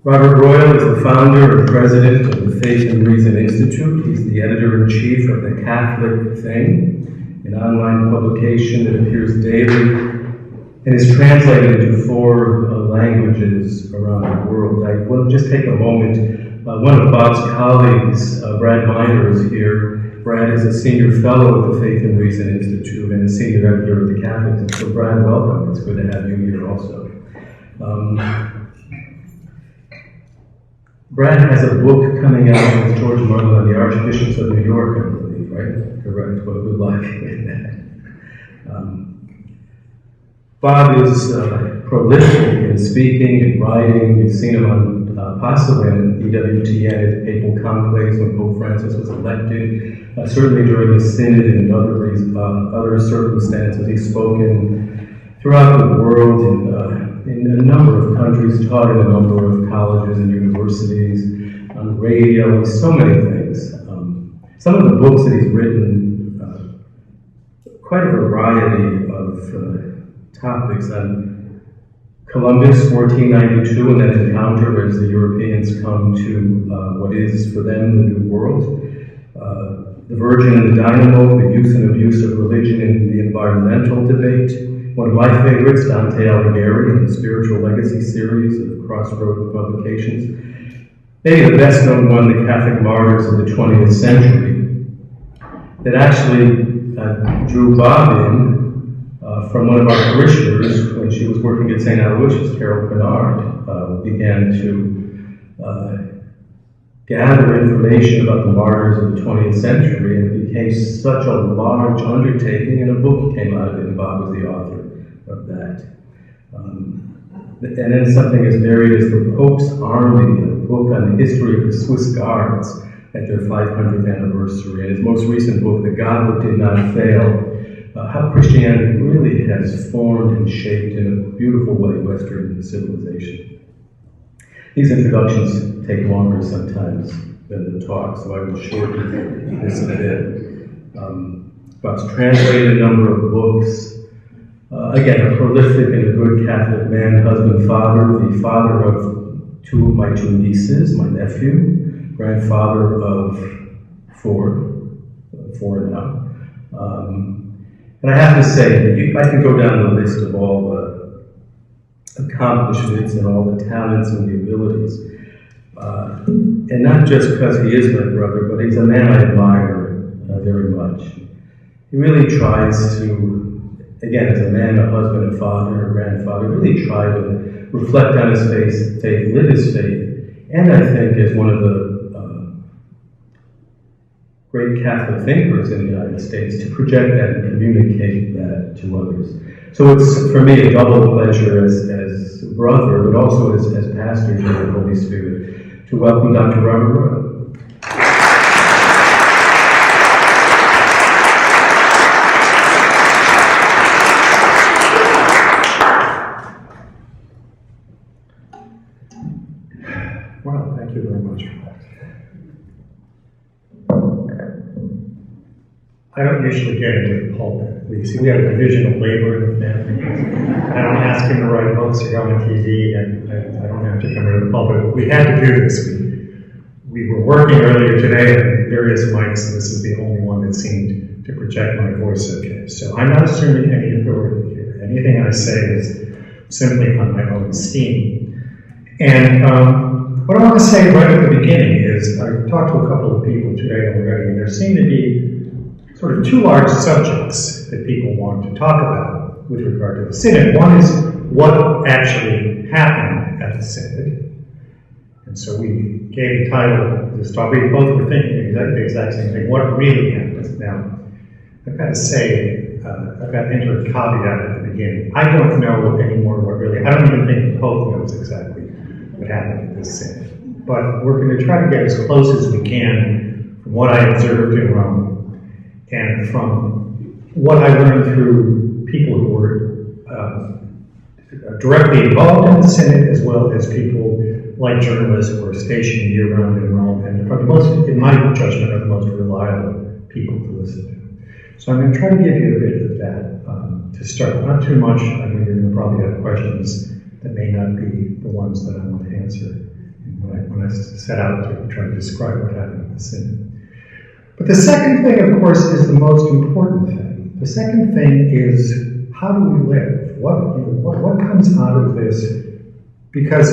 Robert Royal is the founder and president of the Faith and Reason Institute. He's the editor-in-chief of The Catholic Thing, an online publication that appears daily and is translated into 4 languages around the world. I will just take a moment. One of Bob's colleagues, Brad Miner, is here. Brad is a senior fellow at the Faith and Reason Institute and a senior editor of The Catholic. So Brad, welcome. It's good to have you here also. Brad has a book coming out with George Marlin on the Archbishops of New York, I believe, right? Correct. Well, good luck with that. Bob is prolific in speaking and writing. We've seen him on possibly on EWTN at Papal Conclaves when Pope Francis was elected. Certainly during the Synod and other circumstances, he's spoken throughout the world in a number of countries, taught in a number of colleges and universities, on radio, so many things. Some of the books that he's written, quite a variety of topics on Columbus, 1492, and that encounter as the Europeans come to what is for them the New World. The Virgin and the Dynamo, the use and abuse of religion in the environmental debate. One of my favorites, Dante Alighieri, in the Spiritual Legacy series of the Crossroad publications. Maybe the best known one, The Catholic Martyrs of the 20th Century, that actually drew Bob in from one of our parishioners when she was working at St. Aloysius, Carol Bernard, began to gather information about the martyrs of the 20th century, and it became such a large undertaking, and a book came out of it, and Bob was the author of that. And then something as varied as The Pope's Army, a book on the history of the Swiss Guards at their 500th anniversary, and his most recent book, The God That Did Not Fail, how Christianity really has formed and shaped in a beautiful way Western civilization. These introductions take longer sometimes than the talk, so I will shorten this a bit. Bob's translated a number of books. Again, a prolific and a good Catholic man, husband, father, the father of 2 of my 2 nieces, my nephew, grandfather of 4 now. And I have to say, I can go down the list of all the accomplishments and all the talents and the abilities. And not just because he is my brother, but he's a man I admire very much. He really tries to, again, as a man, a husband, a father, a grandfather, really try to reflect on his faith, live his faith, and I think as one of the great Catholic thinkers in the United States, to project that and communicate that to others. So it's, for me, a double pleasure as a brother, but also as pastor of the Holy Spirit, to welcome Dr. Robert Royal. Well, thank you very much for that. I don't usually get into the pulpit. We have a division of labor in the family. I don't ask him to write books or go on TV, and I don't have to come into the pulpit. But we had to do this. We were working earlier today on various mics, and this is the only one that seemed to project my voice okay. So I'm not assuming any authority here. Anything I say is simply on my own steam. And what I want to say right at the beginning is, I've talked to a couple of people today already, and there seem to be sort of 2 large subjects that people want to talk about with regard to the Synod. One is what actually happened at the Synod. And so we gave the title to this talk. We both were thinking the exact same thing. What really happened? Now, I've got to say, I've got to enter a caveat at the beginning. I don't know anymore what really, I don't even think the Pope knows exactly what happened at this Synod. But we're going to try to get as close as we can from what I observed in Rome, and from what I learned through people who were directly involved in the Synod, as well as people like journalists who are stationed year-round in Rome, and are the most, in my judgment, are the most reliable people to listen to. So I'm going to try to give you a bit of that to start. Not too much. I know you're going to probably have questions that may not be the ones that I want to answer when I set out to try to describe what happened in the Synod. But the second thing, of course, is the most important thing. The second thing is, how do we live? What comes out of this? Because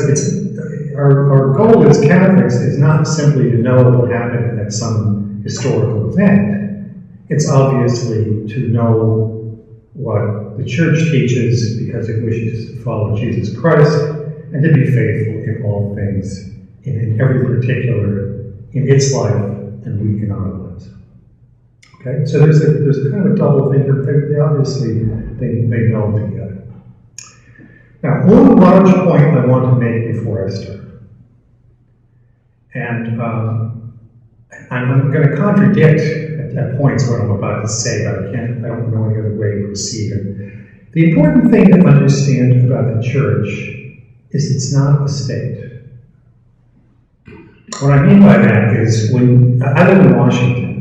our goal as Catholics is not simply to know what happened at some historical event. It's obviously to know what the Church teaches because it wishes to follow Jesus Christ and to be faithful in all things, in every particular, in its life and we in our lives. Okay, so there's a kind of a double thing. They obviously they meld together. Now, one large point I want to make before I start, and I'm going to contradict at points what I'm about to say, but I don't know any other way to proceed. The important thing to understand about the Church is it's not a state. What I mean by that is, when I live in Washington,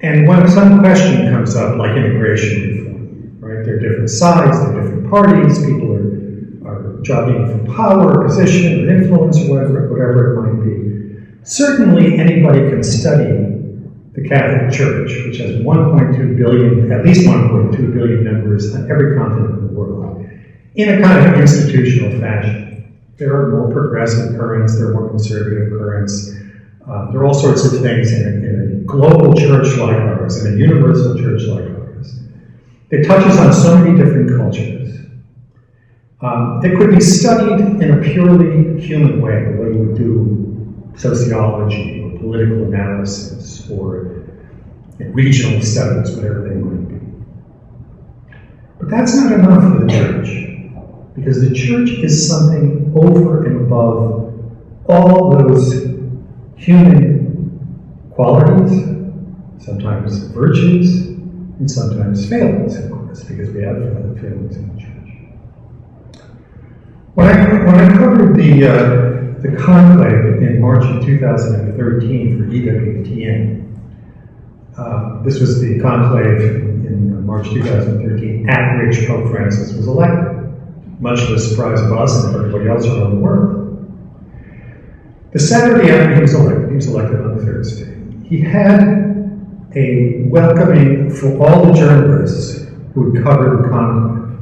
and when some question comes up, like immigration reform, right? There are different sides, there are different parties, people are jockeying for power, position, or influence, or whatever it might be. Certainly, anybody can study the Catholic Church, which has 1.2 billion, at least 1.2 billion members on every continent in the world, in a kind of institutional fashion. There are more progressive currents, there are more conservative currents. There are all sorts of things in a global church like ours, in a universal church like ours. It touches on so many different cultures. They could be studied in a purely human way, the way you would do sociology or political analysis or regional studies, whatever they might be. But that's not enough for the Church, because the Church is something over and above all those human qualities, sometimes virtues, and sometimes failings, of course, because we have failings in the Church. When I covered the conclave in March of 2013 for EWTN, this was the conclave in March 2013 at which Pope Francis was elected, much to the surprise of us and everybody else around the world. The Saturday after he was elected on Thursday, he had a welcoming for all the journalists who had covered the conclave.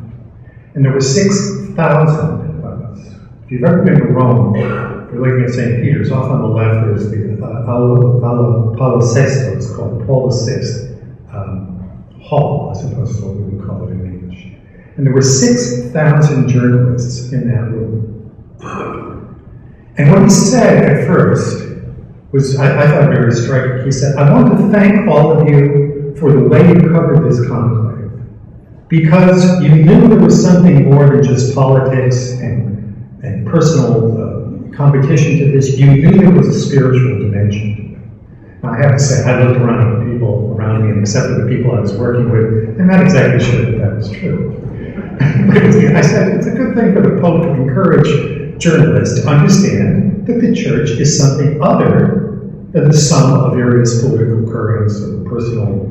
And there were 6,000 of us. If you've ever been to Rome, you're looking at St. Peter's. Off on the left, there's the Paolo VI, it's called Paul VI Hall, as opposed to what we would call it in English. And there were 6,000 journalists in that room. And what he said at first was, I thought very striking. He said, "I want to thank all of you for the way you covered this conclave, because you knew there was something more than just politics and personal competition to this. You knew there was a spiritual dimension to it." Now, I have to say, I looked around at the people around me, and except for the people I was working with, I'm not exactly sure that was true. But I said, it's a good thing for the Pope to encourage journalists to understand that the Church is something other than the sum of various political currents or personal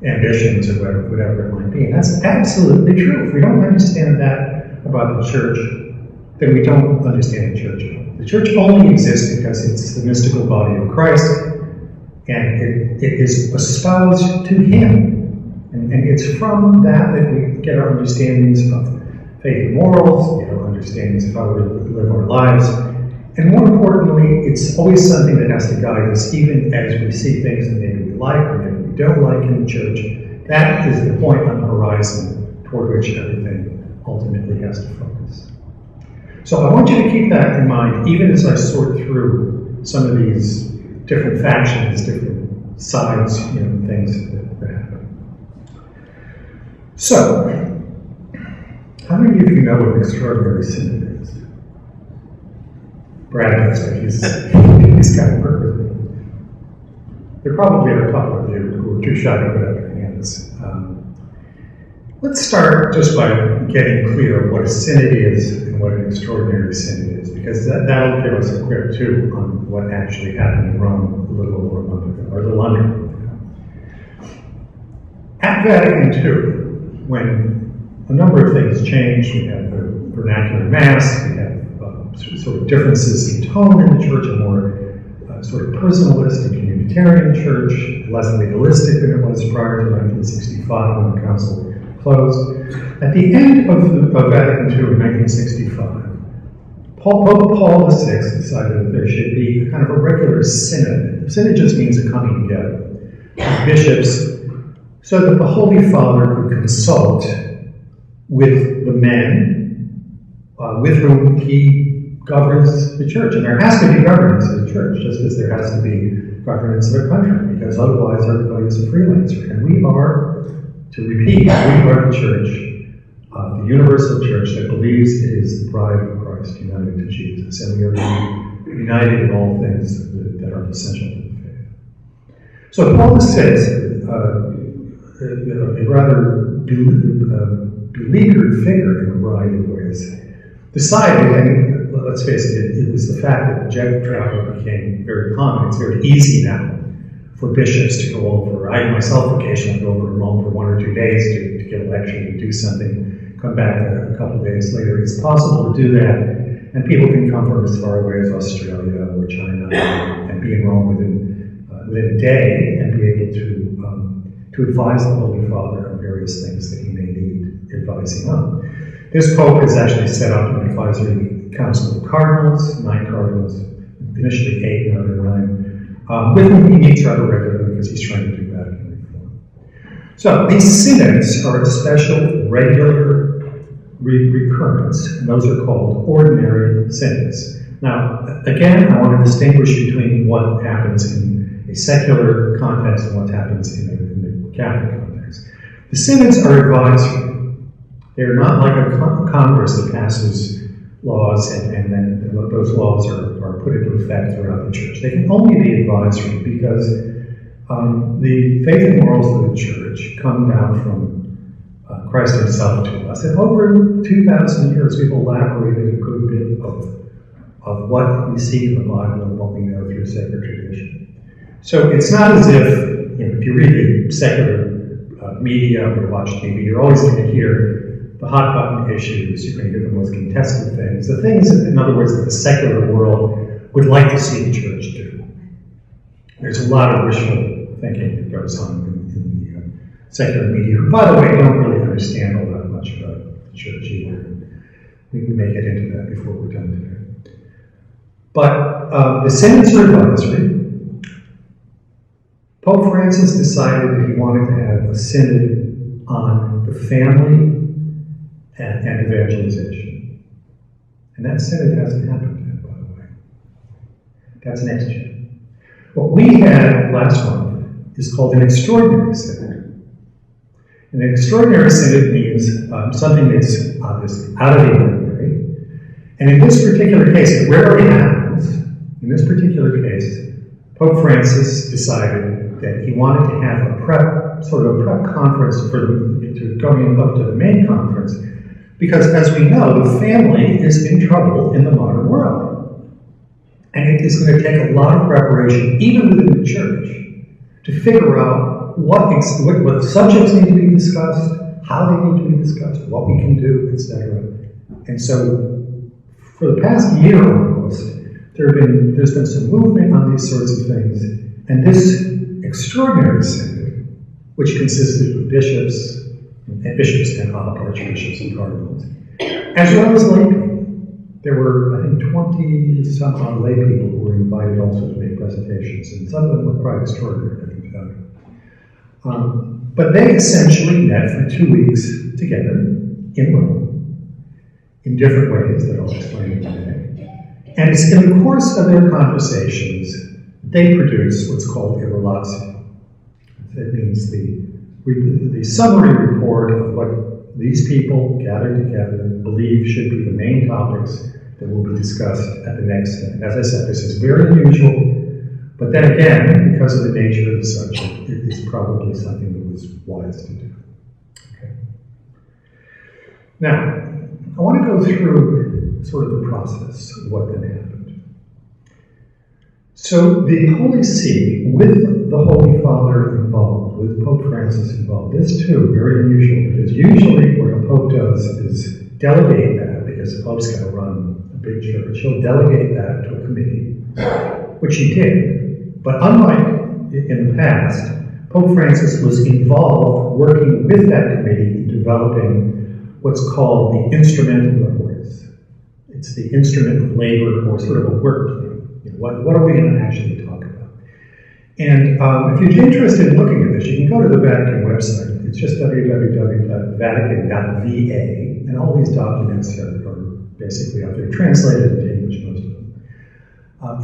ambitions or whatever it might be. And that's absolutely true. If we don't understand that about the Church, then we don't understand the Church. The Church only exists because it's the mystical body of Christ, and it is espoused to Him. And it's from that we get our understandings of faith and morals, we get our understandings of how we live our lives. And more importantly, it's always something that has to guide us, even as we see things that maybe we like or maybe we don't like in the Church. That is the point on the horizon toward which everything ultimately has to focus. So I want you to keep that in mind, even as I sort through some of these different factions, different sides, things that happen. So, how many of you know what an extraordinary synod is? Brad does, but he's kind of worked with me. There probably are a couple of you who are too shy to put up their hands. Let's start just by getting clear what a synod is and what an extraordinary synod is, because that'll give us a grip too on what actually happened in Rome a little over a month ago, or a little under a month ago. At Vatican II, when a number of things changed, we had the vernacular Mass, we had sort of differences in tone in the church, a more sort of personalist and communitarian church, less legalistic than it was prior to 1965 when the council closed. At the end of Vatican II in 1965, Pope Paul VI decided that there should be kind of a regular synod. Synod just means a coming together of bishops, so that the Holy Father could consult with the men with whom he governs the church. And there has to be governance in the church, just as there has to be governance in a country, because otherwise everybody is a freelancer. And we are, to repeat, we are the church, the universal church that believes it is the bride of Christ united to Jesus. And we are united in all things that are essential to the faith. So Paul VI, a rather beleaguered figure in a variety of ways, decided, and let's face it, it was the fact that jet travel became very common. It's very easy now for bishops to go over. I myself occasionally go over to Rome for 1 or 2 days to get a lecture, to do something, come back a couple of days later. It's possible to do that, and people can come from as far away as Australia or China and be in Rome within a day and be able to advise the Holy Father on various things that he may need advising on. This Pope has actually set up an advisory council of cardinals, 9 cardinals, initially 8, now they're 9, with whom he meets rather regularly because he's trying to do Vatican reform. So these synods are a special, regular recurrence, and those are called ordinary synods. Now, again, I want to distinguish between what happens in a secular context and what happens in the Catholic context. The synods are advisory. They're not like a Congress that passes laws and then those laws are put into effect throughout the church. They can only be advisory because the faith and morals of the church come down from Christ himself to us. And over 2,000 years, we've elaborated a good bit of what we see in the Bible and what we know through sacred tradition. So it's not as if you read the secular media or watch TV, you're always going to hear the hot button issues, you're going to hear the most contested things, the things, in other words, that the secular world would like to see the church do. There's a lot of wishful thinking that goes on in the secular media, who, by the way, don't really understand all that much about the church either. We can make it into that before we're done today. But the synods are advisory. Pope Francis decided that he wanted to have a synod on the family and evangelization. And that synod hasn't happened yet, by the way. That's next year. What we had last month is called an extraordinary synod. And an extraordinary synod means something that's obviously out of the ordinary. And in this particular case, it rarely happens. In this particular case, Pope Francis decided that he wanted to have a prep conference to going up to the main conference, because as we know, the family is in trouble in the modern world. And it is going to take a lot of preparation, even within the church, to figure out what subjects need to be discussed, how they need to be discussed, what we can do, etc. And so, for the past year almost, there's been some movement on these sorts of things, and this extraordinary synod, which consisted of bishops and archbishops and cardinals, as well as lay people. There were, I think, 20-some odd lay people who were invited also to make presentations, and some of them were quite extraordinary, I can tell you. But they essentially met for 2 weeks together in Rome, in different ways that I'll explain today. And it's in the course of their conversations, they produce what's called a relatio. That means the summary report of what these people gathered together believe should be the main topics that will be discussed at the next synod. As I said, this is very unusual, but then again, because of the nature of the subject, it is probably something that was wise to do. Okay. Now, I want to go through sort of the process of what then happened. So the Holy See, with the Holy Father involved, with Pope Francis involved, this too, very unusual, because usually what a Pope does is delegate that, because the Pope's going to run a big church, he'll delegate that to a committee, which he did. But unlike in the past, Pope Francis was involved working with that committee in developing what's called the Instrumentum Laboris. It's the instrument of labor, or sort of a work plan. You know, what are we going to actually talk about? And if you're interested in looking at this, you can go to the Vatican website. It's just www.vatican.va, and all these documents are basically up there, translated into English, most of them.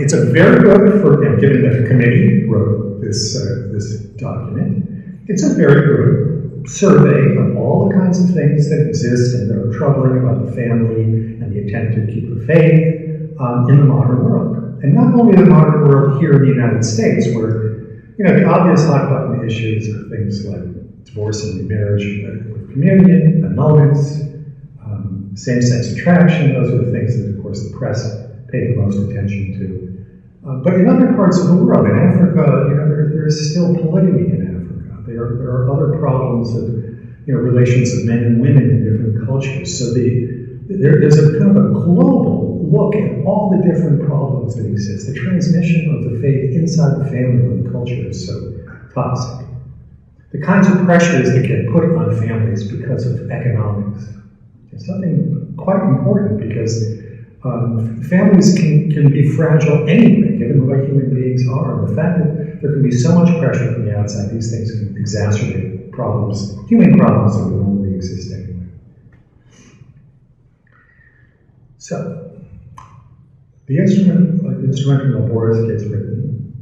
It's a very good, given that the committee wrote this document, it's a very good survey of all the kinds of things that exist and that are troubling about the family and the attempt to keep the faith in the modern world. And not only the modern world here in the United States, where, you know, the obvious hot button issues are things like divorce and remarriage with communion, annulments, same-sex attraction. Those are the things that, of course, the press paid the most attention to. But in other parts of the world, in Africa, you know, there is still polygamy in Africa. There are other problems of, you know, relations of men and women in different cultures. So there is a kind of a global look at all the different problems that exist. The transmission of the faith inside the family and the culture is so toxic. The kinds of pressures that get put on families because of economics is something quite important, because families can be fragile anyway, given the way human beings are. And the fact that there can be so much pressure from the outside, these things can exacerbate problems, human problems that would normally exist anyway. So, the Instrumentum Laboris gets written,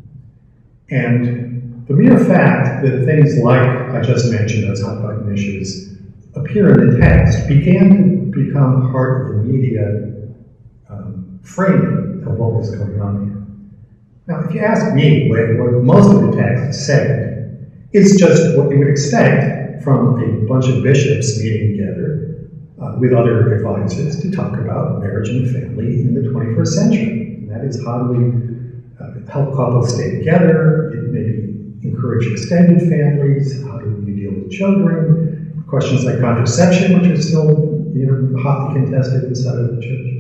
and the mere fact that things like I just mentioned, those hot button issues, appear in the text began to become part of the media framing of what was going on here. Now, if you ask me, what most of the text said is just what you would expect from a bunch of bishops meeting together with other advisors to talk about marriage and family in the 21st century. And that is, how do we help couples stay together, maybe encourage extended families, how do we deal with children, questions like contraception, which are still, you know, hotly contested inside of the church.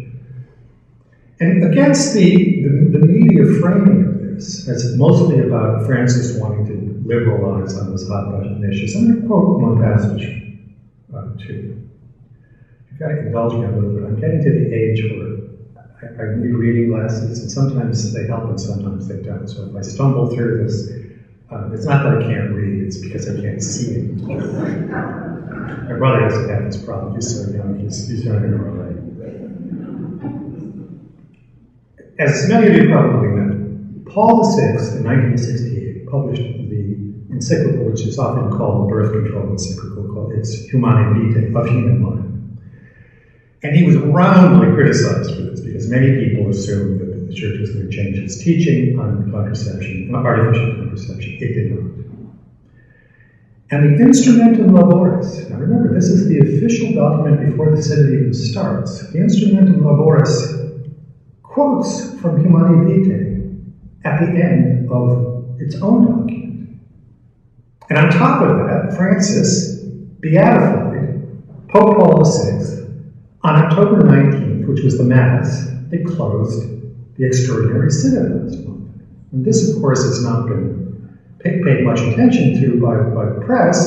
And against the media framing of this, as mostly about Francis wanting to liberalize on those hot button issues, I'm going to quote one passage too. You've got to indulge me a little bit. I'm getting to the age where I need reading glasses, and sometimes they help and sometimes they don't. So if I stumble through this, it's not that I can't read, it's because I can't see it. My brother doesn't have this problem. He's so young, he's not going to relate. As many of you probably know, Paul VI in 1968 published the encyclical, which is often called the birth control encyclical. It's Humanae Vitae, of human life. And he was roundly criticized for this, because many people assumed that the church was going to change its teaching on contraception, artificial contraception. It did not. And the Instrumentum Laboris, now remember, this is the official document before the Synod even starts. The Instrumentum Laboris quotes from Humanae Vitae at the end of its own document. And on top of that, Francis beatified Pope Paul VI on October 19th, which was the Mass that closed the Extraordinary Synod last month. And this, of course, has not been paid much attention to by the press,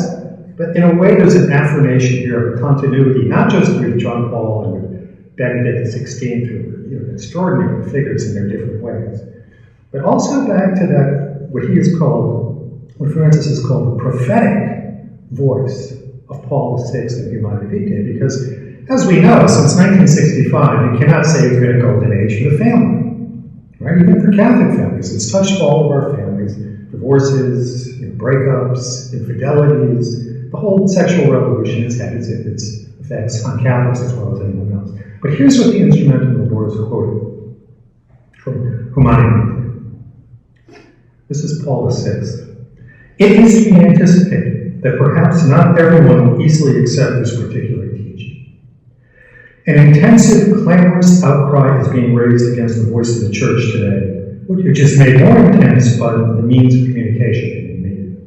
but in a way there's an affirmation here of a continuity, not just with John Paul and with Benedict XVI, who were, you know, extraordinary figures in their different ways, but also back to that, what Francis has called the prophetic voice of Paul VI in Humanae Vitae, because as we know, since 1965, you cannot say it's been a golden age for the family, right? Even for Catholic families, it's touched all of our families. Divorces, breakups, infidelities, the whole sexual revolution has had its effects on Catholics as well as anyone else. But here's what the Instrumentum Laboris quoted from Humanae Vitae. This is Paul VI. It is to be anticipated that perhaps not everyone will easily accept this particular teaching. An intensive, clamorous outcry is being raised against the voice of the Church today, which is made more intense by the means of communication being made.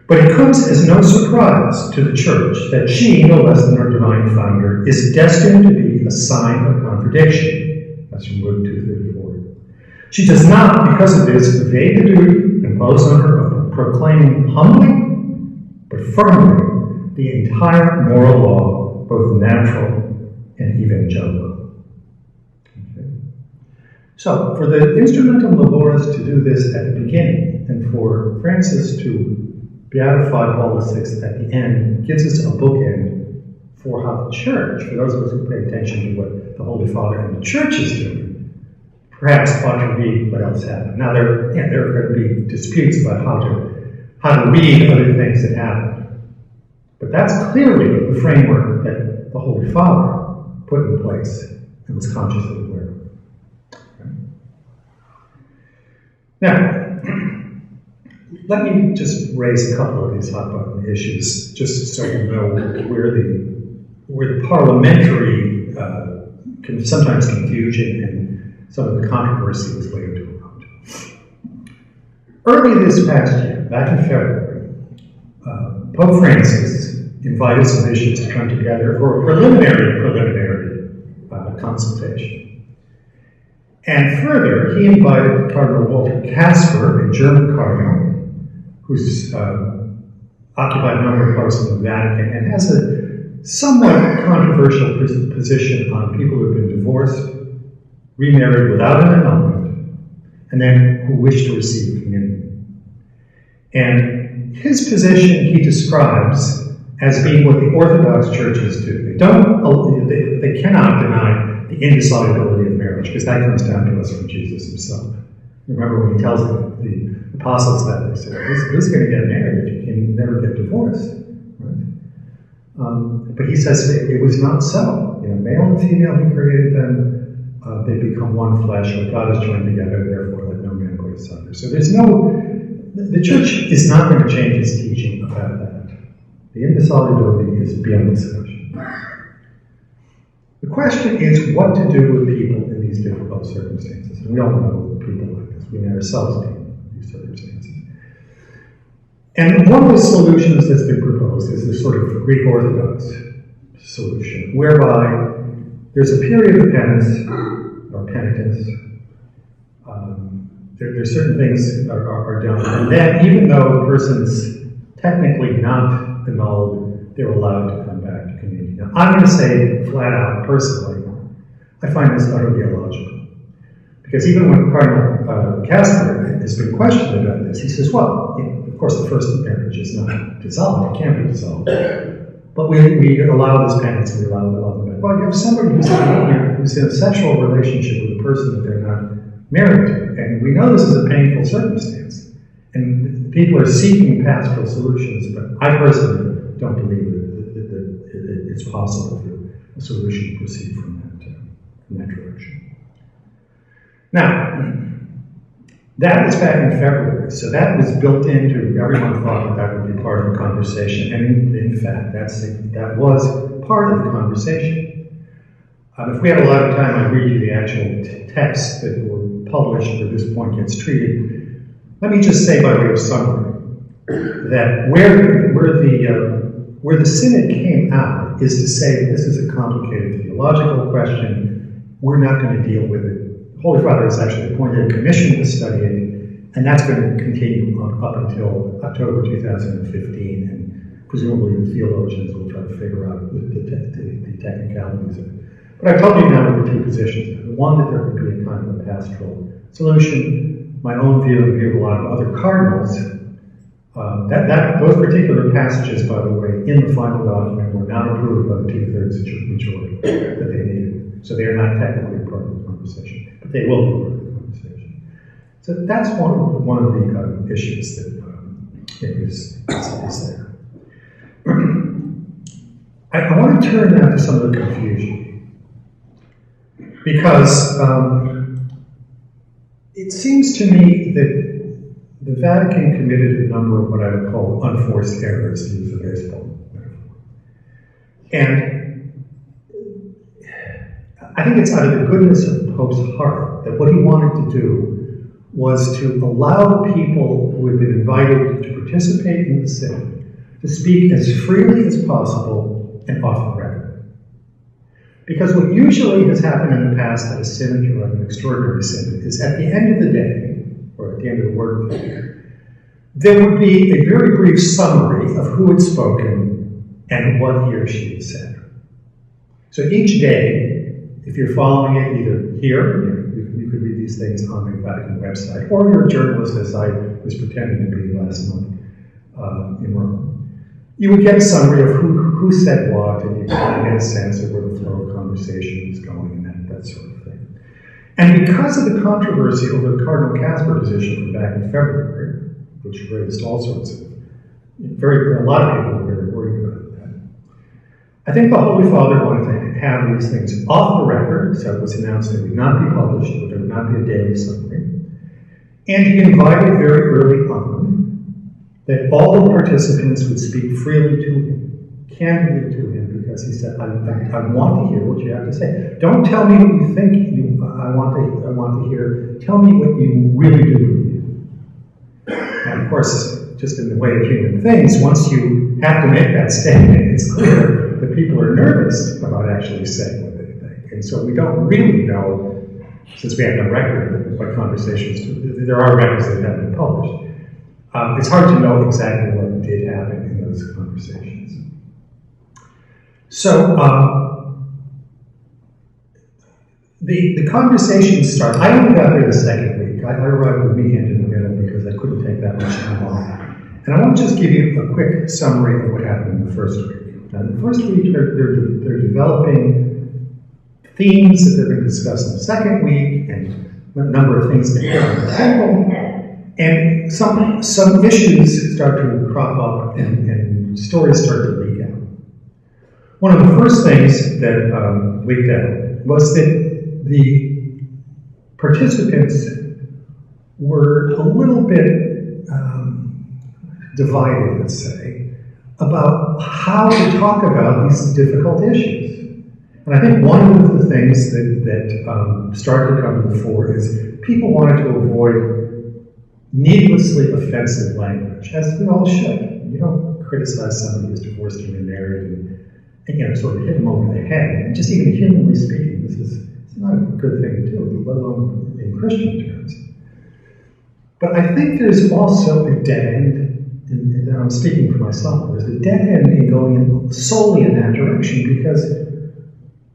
But it comes as no surprise to the Church that she, no less than her divine founder, is destined to be a sign of contradiction. That's from Luke 2:34. She does not, because of this, evade the duty imposed on her of proclaiming humbly, but firmly, the entire moral law, both natural and evangelical. Okay. So, for the instrumentum laboris to do this at the beginning, and for Francis to beatify Paul VI at the end, gives us a bookend for how the Church, for those of us who pay attention to what the Holy Father and the Church is doing, perhaps ought to read what else happened. Now, there are going to be disputes about how to read other things that happened. But that's clearly the framework that the Holy Father put in place and was consciously aware of. Okay. Now, let me just raise a couple of these hot button issues, just so you know where the parliamentary sometimes confusion and some of the controversy was laid around. Early this past year, back in February, Pope Francis invited some bishops to come together for a preliminary consultation. And further, he invited Cardinal Walter Kasper, a German cardinal, who's occupied a number of posts in the Vatican and has a somewhat controversial position on people who have been divorced, remarried without an annulment, and then who wish to receive communion. And his position he describes as being what the Orthodox churches do. They cannot deny the indissolubility of marriage, because that comes down to us from Jesus himself. Remember when he tells the apostles that, they say, who's going to get married if you can never get divorced? Right? But he says it was not so. Male and female, he created them. They become one flesh. What God has joined together, therefore let no man put asunder. So the church is not going to change its teaching about that. The indissolubility is beyond discussion. The question is what to do with people in these difficult circumstances. And we all know people like this. We may ourselves be in these circumstances. And one of the solutions that's been proposed is the sort of Greek Orthodox solution, whereby there's a period of penance, or penitence. There's certain things are done. And then, even though the person's technically not annulled, they're allowed to come back to communion. Now, I'm going to say flat out, personally, I find this utterly illogical. Because even when Cardinal Kasper has been questioned about this, he says, well, of course the first marriage is not dissolved, it can't be dissolved. But we allow this penance, we allow them back. Well, you have somebody who's in a sexual relationship with a person that they're not married to. And we know this is a painful circumstance. And people are seeking pastoral solutions, but I personally don't believe that it's possible for a solution to proceed from that direction. Now, that was back in February, so that was built into, everyone thought that would be part of the conversation, and in fact, that was part of the conversation. If we had a lot of time, I'd read you the actual texts that were published where this point gets treated. Let me just say by way of summary that where the Synod came out is to say this is a complicated theological question. We're not going to deal with it. The Holy Father has actually appointed a commission to study it, and that's going to continue up until October 2015, and presumably the theologians will try to figure out the technicalities of it. But I've told you now the two positions. The one that there would be a kind of a pastoral solution, my own view and the view of a lot of other cardinals. Those particular passages, by the way, in the final document were not approved by the 2/3 majority that they needed. So they are not technically part of the conversation, but they will be part of the conversation. So that's one of the issues that is there. I want to turn now to some of the confusion. Because it seems to me that the Vatican committed a number of what I would call unforced errors, to use a baseball metaphor. And I think it's out of the goodness of the Pope's heart that what he wanted to do was to allow the people who had been invited to participate in the Synod to speak as freely as possible and off the record. Because what usually has happened in the past at a synod or an extraordinary synod is at the end of the day, or at the end of the workday, there would be a very brief summary of who had spoken and what he or she had said. So each day, if you're following it either here, you could read these things on the Vatican website, or you're a journalist, as I was pretending to be last month in Rome, you would get a summary of who said what, and you kind of get a sense of where the flow of conversation is going and that sort of thing. And because of the controversy over the Cardinal Casper position from back in February, which raised all sorts of, a lot of people were very worried about that, I think the Holy Father wanted to have these things off the record, so it was announced they would not be published, there would not be a daily summary. And he invited very early on that all the participants would speak freely to him, candidly to him, because he said, I want to hear what you have to say. Don't tell me what you think I want to hear. Tell me what you really do believe. And of course, just in the way of human things, once you have to make that statement, it's clear that people are nervous about actually saying what they think. And so we don't really know, since we have no record of what conversations do. There are records that have been published. It's hard to know exactly what did happen in those conversations. So the conversation started. I only got there the second week. I arrived the weekend in the middle because I couldn't take that much time off. And I want to just give you a quick summary of what happened in the first week. Now, in the first week, they're developing themes that they're going to discuss in the second week, and a number of things that they put on the table. And some issues start to crop up and stories start to leak out. One of the first things that leaked out was that the participants were a little bit divided, let's say, about how to talk about these difficult issues. And I think one of the things that started to come to the fore is people wanted to avoid needlessly offensive language, as we all should. You don't criticize somebody who's divorced and remarried and sort of hit them over the head. And just even humanly speaking, it's not a good thing to do, let alone in Christian terms. But I think there's also a dead end, and I'm speaking for myself, there's a dead end in going solely in that direction, because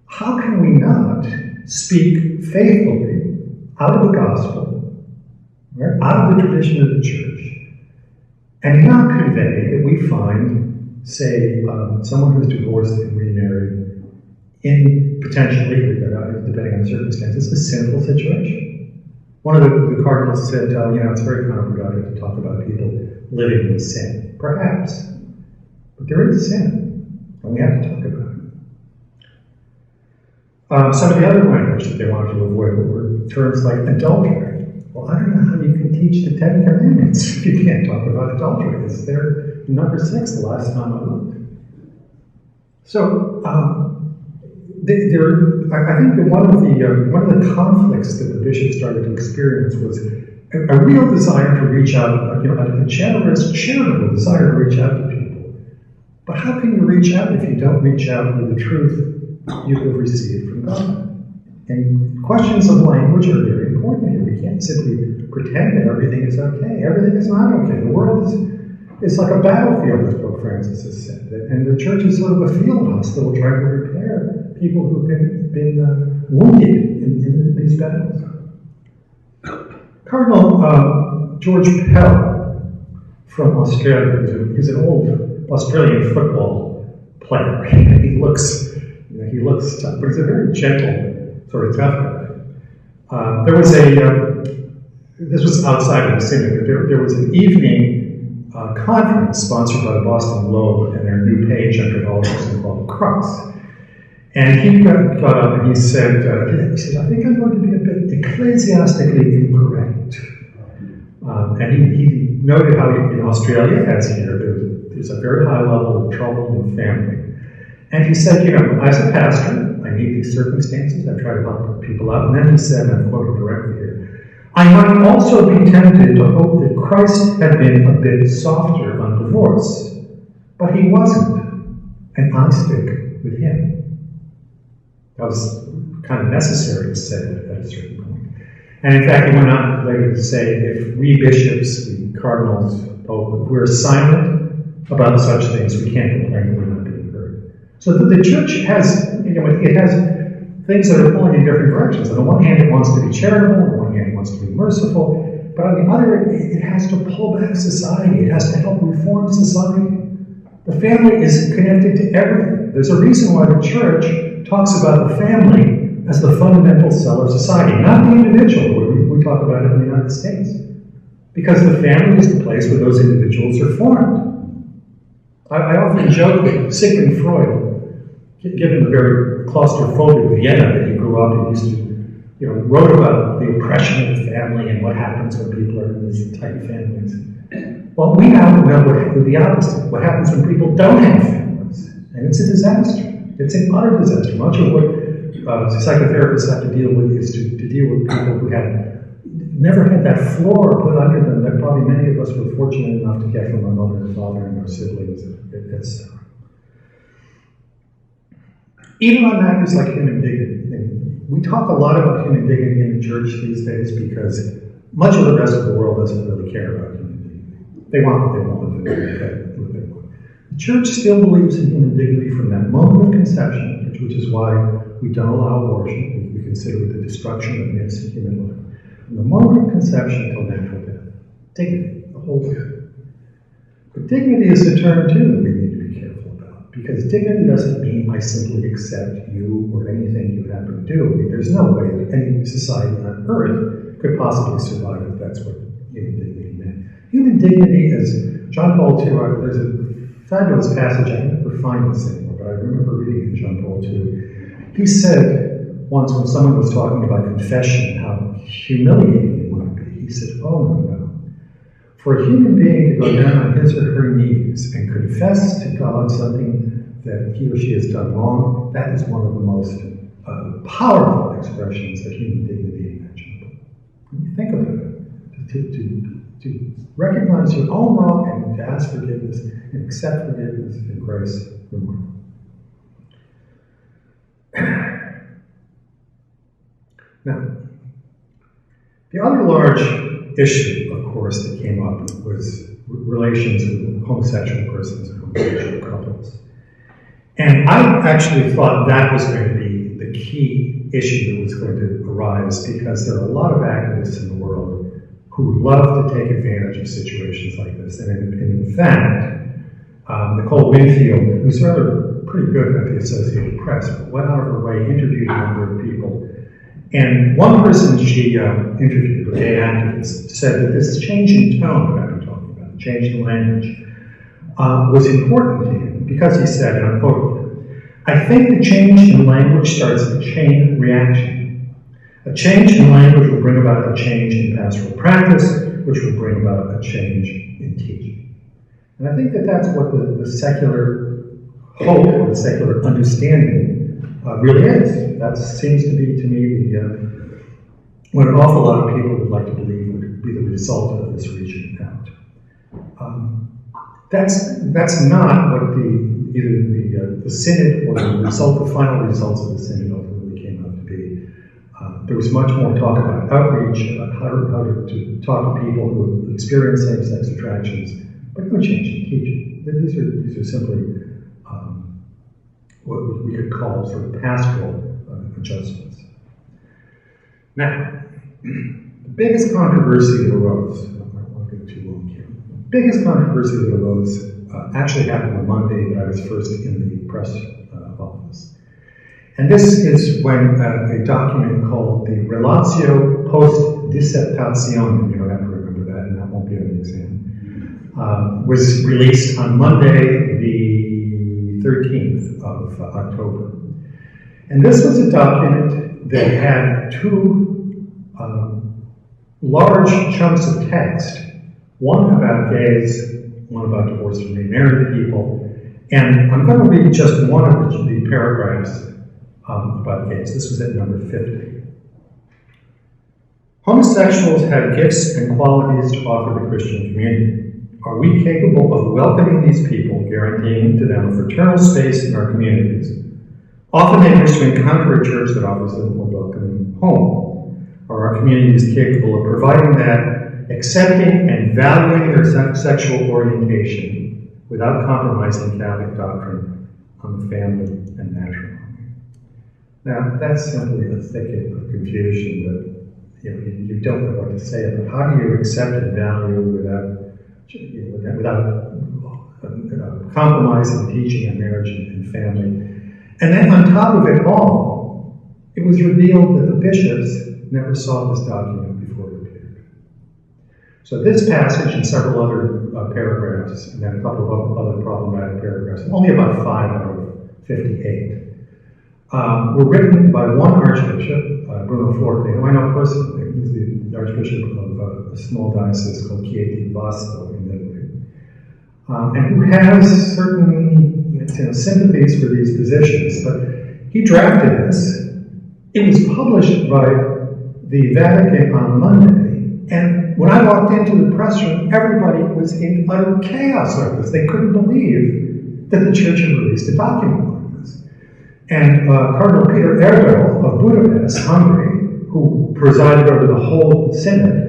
how can we not speak faithfully out of the gospel, right, out of the tradition of the church, and not convey that we find, say, someone who's divorced and remarried in potentially, depending on the circumstances, a sinful situation. One of the cardinals said, it's very counterproductive to talk about people living in sin. Perhaps. But there is sin, and we have to talk about it. Some of the other language that they wanted to avoid were terms like adultery. Well, I don't know how you can teach the Ten Commandments if you can't talk about adultery. It's there in number 6 the last time I looked. So, I think that one of the conflicts that the bishop started to experience was a real desire to reach out, a generous, charitable desire to reach out to people. But how can you reach out if you don't reach out with the truth you have received from God? And questions of language are very important here. We can't simply pretend that everything is okay. Everything is not okay. The world is like a battlefield, as Pope Francis has said. And the church is sort of a field hospital trying to repair people who've been wounded in these battles. Cardinal George Pell from Australia, he's an old Australian football player. He looks tough, but he's a very gentle, sort of tough guy. This was outside of the synod, but there was an evening conference sponsored by the Boston Globe and their new page on Catholicism called Crux. And he got up and he said, I think I'm going to be a bit ecclesiastically incorrect. And he noted how in Australia, as here, there's a very high level of trouble in the family. And he said, as a pastor, I need these circumstances, I try to help people out. And then he said, and I'm quoting directly here, I might also be tempted to hope that Christ had been a bit softer on divorce, but he wasn't, and I stick with him. That was kind of necessary to say at a certain point. And in fact, he went on later to say, if we bishops, we cardinals, if we're silent about such things, we can't complain that we're not being heard. So the church has, it has things that are pulling in different directions. On the one hand, it wants to be charitable. On the one hand, it wants to be merciful. But on the other, it has to pull back society. It has to help reform society. The family is connected to everything. There's a reason why the church talks about the family as the fundamental cell of society, not the individual. We talk about it in the United States. Because the family is the place where those individuals are formed. I often joke that Sigmund Freud, given the very claustrophobic Vienna that he grew up in, used to, wrote about the oppression of the family and what happens when people are in these tight families. Well, we now know the opposite. What happens when people don't have families? And it's a disaster. It's an utter disaster. Much of what psychotherapists have to deal with is to deal with people who have never had that floor put under them that probably many of us were fortunate enough to get from our mother and father and our siblings, etc. Even on matters like human dignity. We talk a lot about human dignity in the church these days because much of the rest of the world doesn't really care about human dignity. They want what they want, and they what they want. The church still believes in human dignity from that moment of conception, which is why we don't allow abortion. We consider it the destruction of innocent human life. From the moment of conception until natural death. Dignity, the whole thing. But dignity is a term, too, that we need to be careful about. Because dignity doesn't mean I simply accept you or anything you happen to do. I mean, there's no way that any society on earth could possibly survive if that's what human dignity meant. Human dignity is, John Paul II, there's a fabulous passage, I can never find this anymore, but I remember reading in John Paul II. He said once when someone was talking about confession, how humiliating it might be, he said, oh no. For a human being to go down on his or her knees and confess to God something that he or she has done wrong, that is one of the most powerful expressions of human dignity imaginable. When you think about it, to recognize your own wrong and to ask forgiveness and accept forgiveness and grace from God. Now, the other large issue, of course, that came up was relations with homosexual persons and homosexual couples. And I actually thought that was going to be the key issue that was going to arise because there are a lot of activists in the world who love to take advantage of situations like this. And in fact, Nicole Winfield, who's rather pretty good at the Associated Press, went out of her way, interviewed a number of people. And one person she interviewed, a gay activist, said that this change in tone that I've been talking about, change in language, was important to him because he said, and I'm quoting, I think the change in language starts a chain reaction. A change in language will bring about a change in pastoral practice, which will bring about a change in teaching. And I think that that's what the secular hope or the secular understanding really is. That seems to be, to me, what an awful lot of people would like to believe would be the result of this reaching out. That's not what either the Synod or the final results of the Synod ultimately came out to be. There was much more talk about outreach, about how to talk to people who experience same-sex attractions, but no change in teaching. These are simply what we could call sort of pastoral adjustments. Now, the biggest controversy that arose, I don't want to go too long here, the biggest controversy that arose actually happened on Monday that I was first in the press office. And this is when a document called the Relatio Post Dissertatione, you don't have to remember that, and that won't be on the exam, was released on Monday, the 13th of October. And this was a document that had two large chunks of text, one about gays, one about divorced and remarried people, and I'm going to read just one of the paragraphs about gays. This was at number 50. Homosexuals have gifts and qualities to offer the Christian community. Are we capable of welcoming these people, guaranteeing to them a fraternal space in our communities? Often they wish to encounter a church that offers them a welcoming home. Are our communities capable of providing that, accepting and valuing their sexual orientation without compromising Catholic doctrine on the family and matrimony? Now, that's simply a thicket of confusion that you don't know what to say about. How do you accept and value without compromising teaching on marriage and family? And then on top of it all, it was revealed that the bishops never saw this document before it appeared. So this passage and several other paragraphs, and then a couple of other problematic paragraphs, only about 5 out of 58, were written by one archbishop, Bruno Forte, who I know personally. He's the archbishop of a small diocese called Chieti Vasto in Italy, and who has certain sympathies for these positions. But he drafted this. It was published by the Vatican on Monday, and when I walked into the press room, everybody was in utter chaos over this. They couldn't believe that the church had released a document like this. And Cardinal Peter Erdős of Budapest, Hungary, who presided over the whole synod,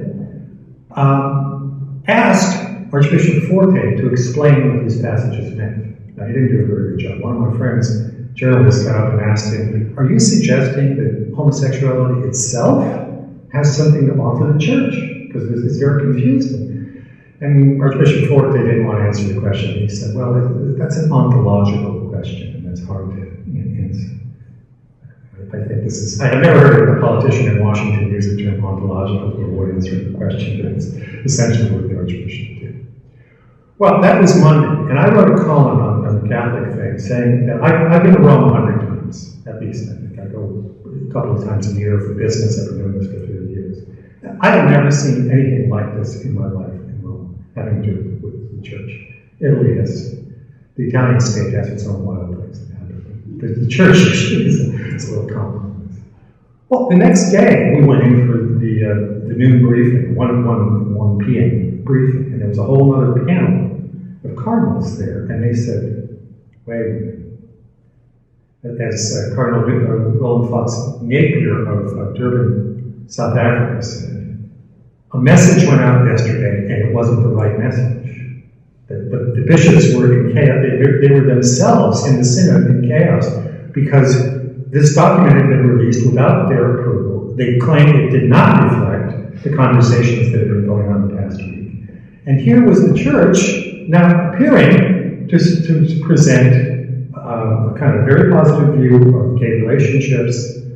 asked Archbishop Forte to explain what these passages meant. Now, he didn't do a very good job. One of my friends, journalists, got up and asked him, "Are you suggesting that homosexuality itself has something to offer the church? Because it's very confusing." And Archbishop Forte didn't want to answer the question. He said, "Well, that's an ontological question, and that's hard to answer." I think this is, I've never heard of a politician in Washington use the term ontological to avoid answering the question, but it's essentially what the Archbishop did. Well, that was Monday, and I wrote a column on the Catholic thing saying that I've been to Rome 100 times, at least. I think I go a couple of times a year for business. I've been doing this for 30 years. I have never seen anything like this in my life in Rome, having to do with the church. Italy has, the Italian state has its own wild things. The church is a little compromised. Well, the next day we went in for the noon briefing, 1 p.m. briefing, and there was a whole other panel of cardinals there, and they said, "Wait a minute." As Cardinal Roland Fox Napier of Durban, South Africa said, "A message went out yesterday, and it wasn't the right message." The bishops were in chaos. They were themselves in the synod in chaos because this document had been released without their approval. They claimed it did not reflect the conversations that had been going on the past week. And here was the church now appearing to present a kind of very positive view of gay relationships,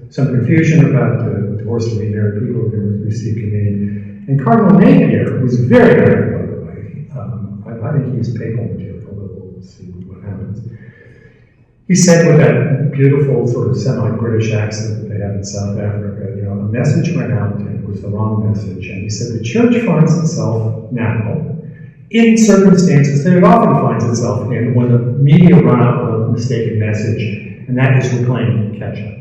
some confusion about divorced and remarried people who receive communion. And Cardinal Napier was very, very, by the way, I think he's papal material. We'll see what happens. He said with that beautiful sort of semi-British accent that they have in South Africa, a message went out and it was the wrong message. And he said the church finds itself now in circumstances that it often finds itself in when the media run out with a mistaken message, and that is we're playing catch-up.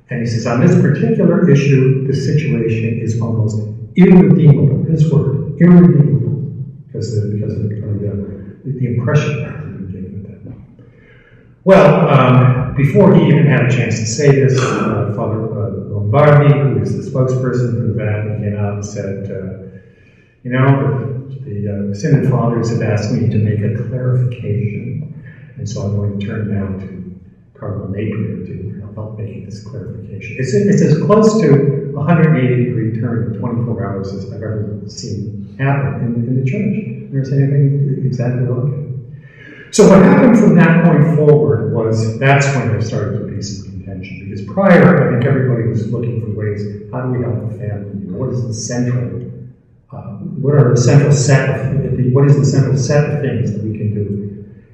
And he says on this particular issue, the situation is almost irredeemable. His word, irredeemable. Because of the impression that had been given at that point. Well, before he even had a chance to say this, Father Lombardi, who is the spokesperson for the Vatican, came out and said, the Synod Fathers have asked me to make a clarification, and so I'm going to turn now to Cardinal Napier to help making this clarification. It's as close to a 180-degree turn in 24 hours as I've ever seen happen in the church. I've never seen anything exactly like it. So what happened from that point forward was that's when there started to be some contention. Because prior, I think everybody was looking for ways, how do we help the family? What is the central set of things that we can do?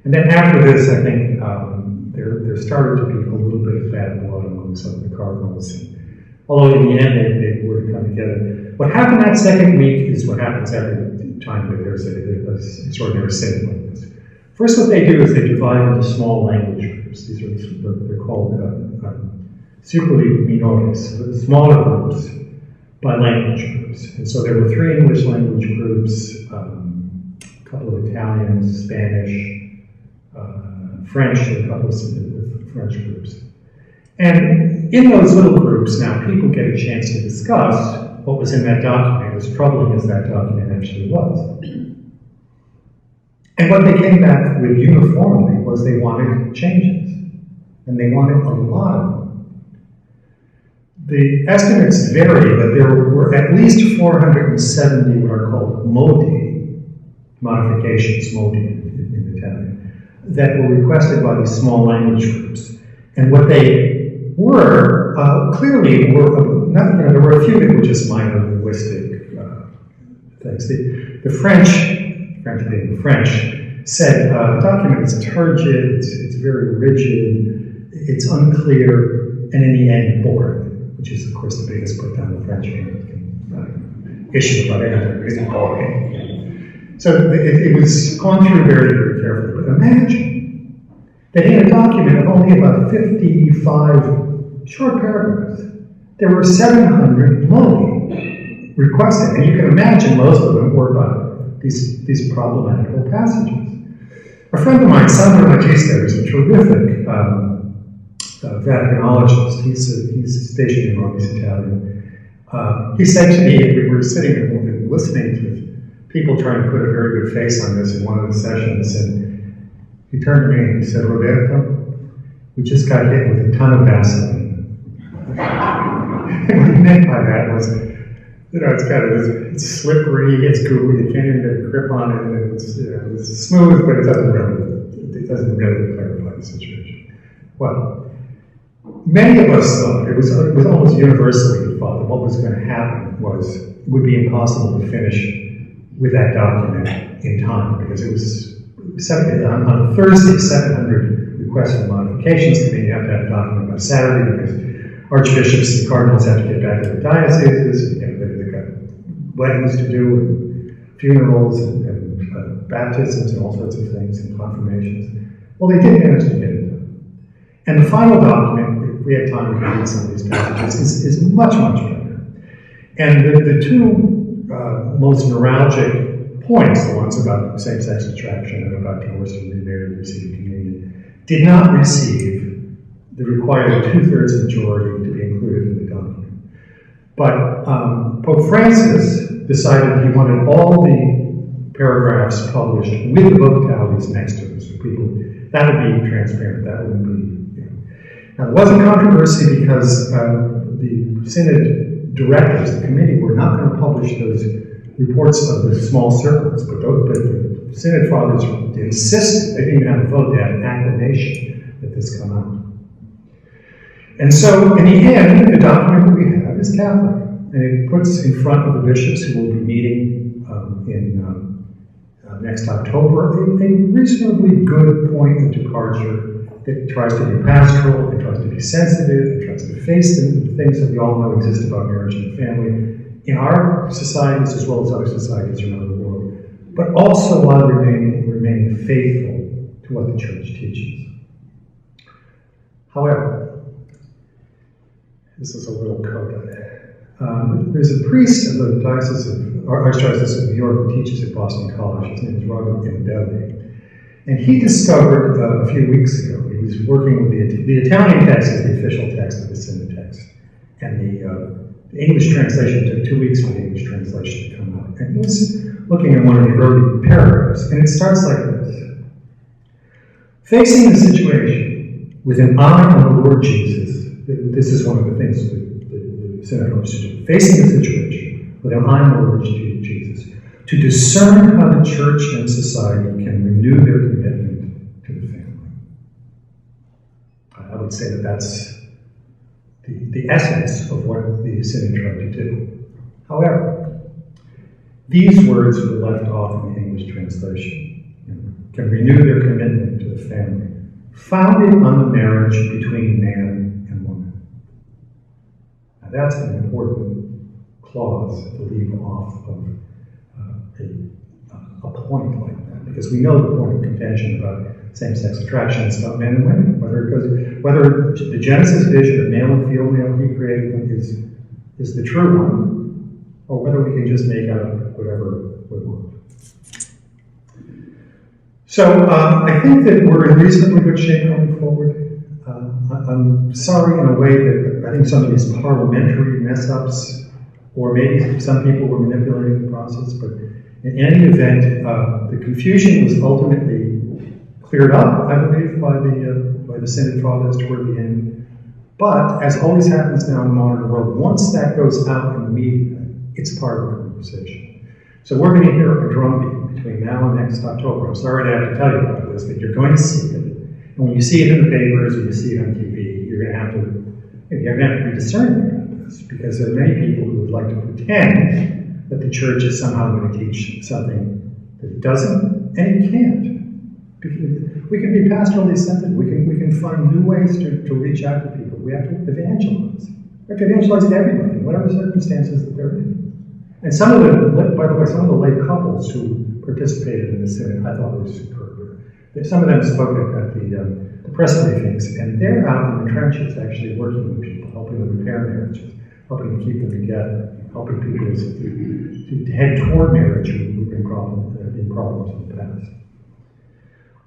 And then after this, I think there started to be a little bit of bad blood among some of the cardinals. Although in the end, they were to come together. What happened that second week is what happens every time that there's an extraordinary synod like this. First, what they do is they divide into small language groups. These are they're called circuli minores, smaller groups by language groups. And so there were 3 English language groups, a couple of Italian, Spanish, French, and a couple of French groups. And in those little groups, now people get a chance to discuss what was in that document, as troubling as that document actually was. And what they came back with uniformly was they wanted changes. And they wanted a lot of them. The estimates vary, but there were at least 470 what are called modifications, in Italian, that were requested by these small language groups. And what they were, clearly, there were a few that were just minor linguistic things. The French said the document is turgid, it's very rigid, it's unclear, and in the end, boring. Which is, of course, the biggest put down the French issue about anything, is boring. So it was gone through very, very carefully. But imagine that in a document of only about 55 short paragraphs, there were 700 modi requested. And you can imagine most of them were about these problematical passages. A friend of mine, Sandro Magista, is a terrific Vaticanologist. He's stationed in Rome, he's Italian. He said to me, we were sitting and listening to people trying to put a very good face on this in one of the sessions, and he turned to me and he said, Roberto, we just got hit with a ton of Vaseline. And what he meant by that was, it's slippery, it's gooey, you can't even get a grip on it, and it's smooth, but it doesn't really clarify the situation. Well, many of us thought, it was almost universally thought that what was going to happen it would be impossible to finish with that document in time, because it was on Thursday, 700 requests for modifications. You have to have a document by Saturday, because archbishops and cardinals have to get back to their dioceses, they've got weddings to do, and funerals, and baptisms, and all sorts of things, and confirmations. Well, they did manage to get it done. And the final document, if we had time to read some of these passages, is much, much better. And the two most neuralgic points, the ones about same-sex attraction and about divorce and remarriage and receiving communion, did not receive the required 2/3 majority to be included in the document. But Pope Francis decided he wanted all the paragraphs published with the vocalities next to them, so that would be transparent, that wouldn't be. Now, there wasn't controversy because the Synod directors, the committee, were not going to publish those reports of the small circles, but the Synod fathers insisted, they didn't even have a vote, they had an acclamation that this come out. And so, in the end, the document that we have is Catholic, and it puts in front of the bishops who will be meeting next October a reasonably good point of departure. It tries to be pastoral, it tries to be sensitive, it tries to face the things that we all know exist about marriage and family in our societies as well as other societies around the world, but also while remaining faithful to what the Church teaches. However, this is a little coda. There's a priest of the Archdiocese of New York who teaches at Boston College. His name is Robert Gambelli. And he discovered a few weeks ago, he was working with the Italian text is the official text of the Synod text. And the English translation took 2 weeks for the English translation to come out. And he was looking at one of the early paragraphs, and it starts like this. Facing the situation with an eye on the Lord Jesus, this is one of the things that the Synod hopes to do. Facing the situation with an eye on the Lord Jesus, to discern how the Church and society can renew their commitment to the family. I would say that that's the essence of what the Synod tried to do. However, these words were left off in the English translation. Can renew their commitment to the family, founded on the marriage between man and woman. Now that's an important clause to leave off of a point like that, because we know the point of contention about same-sex attraction is about men and women, whether the Genesis vision of male and female he created them is the true one, or whether we can just make out whatever we want. So I think that we're in reasonably good shape going forward. I'm sorry in a way that I think some of these parliamentary mess-ups, or maybe some people were manipulating the process, but in any event, the confusion was ultimately cleared up, I believe, by the Synod Fathers toward the end. But, as always happens now in the modern world, once that goes out in the media, it's part of the conversation. So we're going to hear a drumbeat between now and next October. I'm sorry to have to tell you about this, but you're going to see it. And when you see it in the papers or you see it on TV, you're going to have to be discerning about this, because there are many people who would like to pretend that the church is somehow going to teach something that it doesn't, and it can't. We can be pastorally sensitive. We can find new ways to reach out to people. We have to evangelize. We have to evangelize everybody, in whatever circumstances that they're in. And some of the lay couples who participated in the Synod, I thought were superb. Some of them spoke at the press briefings, and they're out in the trenches actually working with people, helping them repair marriages, helping to keep them together, helping people to head toward marriage who've been in problems in the past.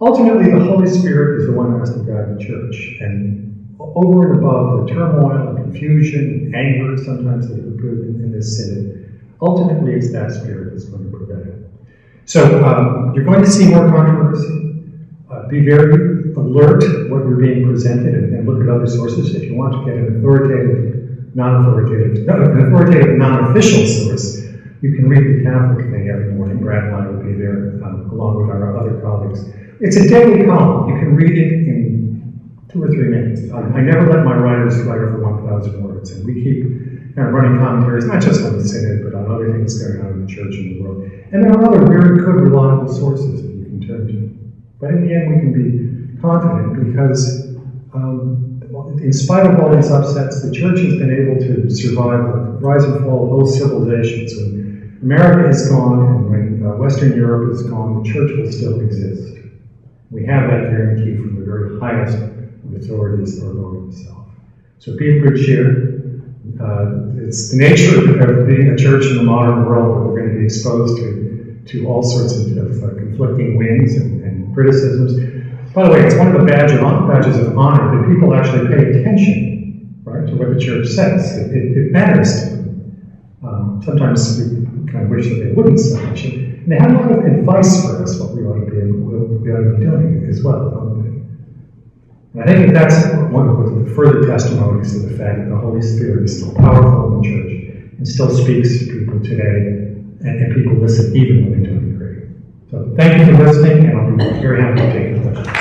Ultimately, the Holy Spirit is the one who has to guide the church, and over and above the turmoil and confusion and anger sometimes that we put in this Synod, ultimately it's that Spirit that's going to prevail. So you're going to see more controversy. Be very alert what you're being presented, and look at other sources. If you want to get an authoritative, non-official source, you can read the Catholic thing every morning. Brad and I will be there along with our other colleagues. It's a daily column. You can read it in 2 or 3 minutes. I never let my writers write over 1,000 words, and we keep running commentaries, not just on the Synod, but on other things going on in the church and the world. And there are other very good, reliable sources that you can turn to. But in the end, we can be confident because, in spite of all these upsets, the church has been able to survive the rise and fall of whole civilizations. When America is gone and when Western Europe is gone, the church will still exist. We have that guarantee from the very highest of authorities, our Lord Himself. So be of good cheer. It's the nature of being a church in the modern world that we're going to be exposed to all sorts of conflicting winds and criticisms. By the way, it's one of the badges of honor that people actually pay attention, right, to what the church says. It matters to them. Sometimes we kind of wish that they wouldn't so much. And they have a lot of advice for us what we ought to be and what we ought to be doing as well, don't they? And I think that's one of the further testimonies to the fact that the Holy Spirit is still powerful in the church and still speaks to people today, and people listen even when they're doing great. So thank you for listening, and I'll be very happy to take your questions.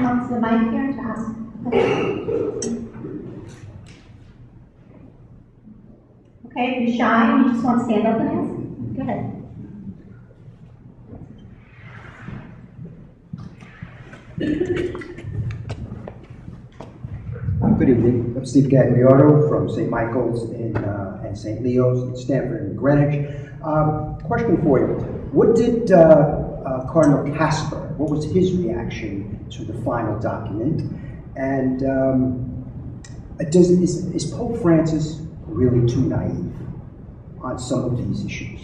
Wants the mic here to ask. Okay, if you're shy and you just want to stand up and ask, go ahead. Good evening. I'm Steve Gagliardo from St. Michael's and St. Leo's in Stamford and Greenwich. Question for you. What did Cardinal Casper, what was his reaction to the final document? And is Pope Francis really too naive on some of these issues?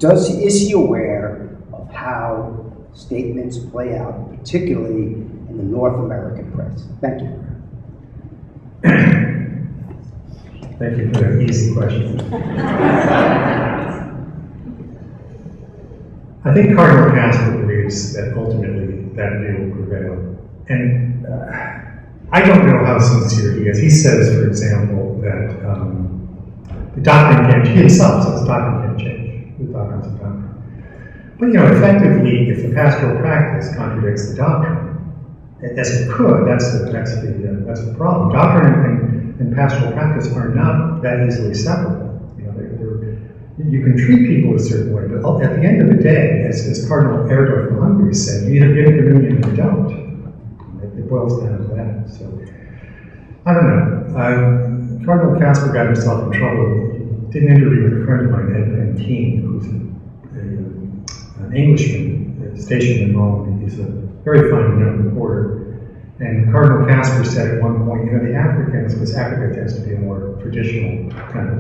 Is he aware of how statements play out, particularly in the North American press? Thank you. Thank you for that easy question. I think Cardinal Casper believes that ultimately that view will prevail. And I don't know how sincere he is. He says, for example, that the doctrine can't change. He himself says the doctrine can't change. The doctrine's a doctrine. But, effectively, if the pastoral practice contradicts the doctrine, as it could, that's the problem. Doctrine and pastoral practice are not that easily separable. You can treat people a certain way, but at the end of the day, as Cardinal Erdős from Hungary said, you either give communion or you don't. It boils down to that. So, I don't know. Cardinal Casper got himself in trouble. He did an interview with a friend of mine, Ed Pantine, who's an Englishman stationed in Rome. He's a very fine young reporter. And Cardinal Casper said at one point, the Africans, because Africa tends to be a more traditional kind of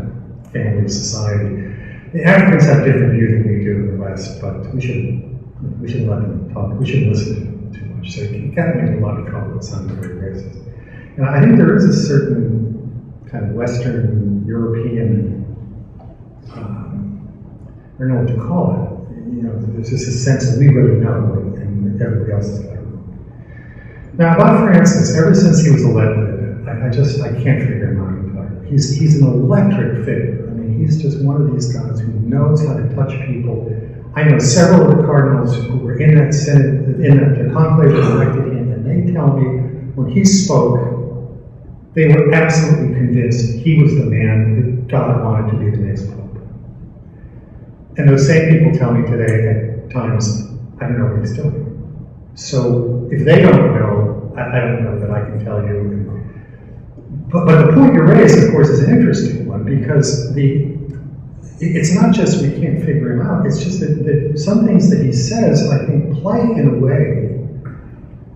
family society, The Africans have a different view than we do in the West, but we shouldn't let them talk. We shouldn't listen to them too much. So you got them into a lot of trouble with sounding very racist. And I think there is a certain kind of Western European, I don't know what to call it. You know, there's just a sense that we really know, and everybody else is like. Now, about Francis, ever since he was elected, I can't figure him out entirely. He's an electric figure. I mean, he's just one of these guys who knows how to touch people. I know several of the cardinals who were in that Synod, in the conclave that elected him, and they tell me when he spoke, they were absolutely convinced he was the man that God wanted to be the next pope. And those same people tell me today at times, I don't know what he's doing. So if they don't know, I don't know that I can tell you. But the point you raise, of course, is an interesting one, because it's not just we can't figure him out, it's just that some things that he says, I think, play in a way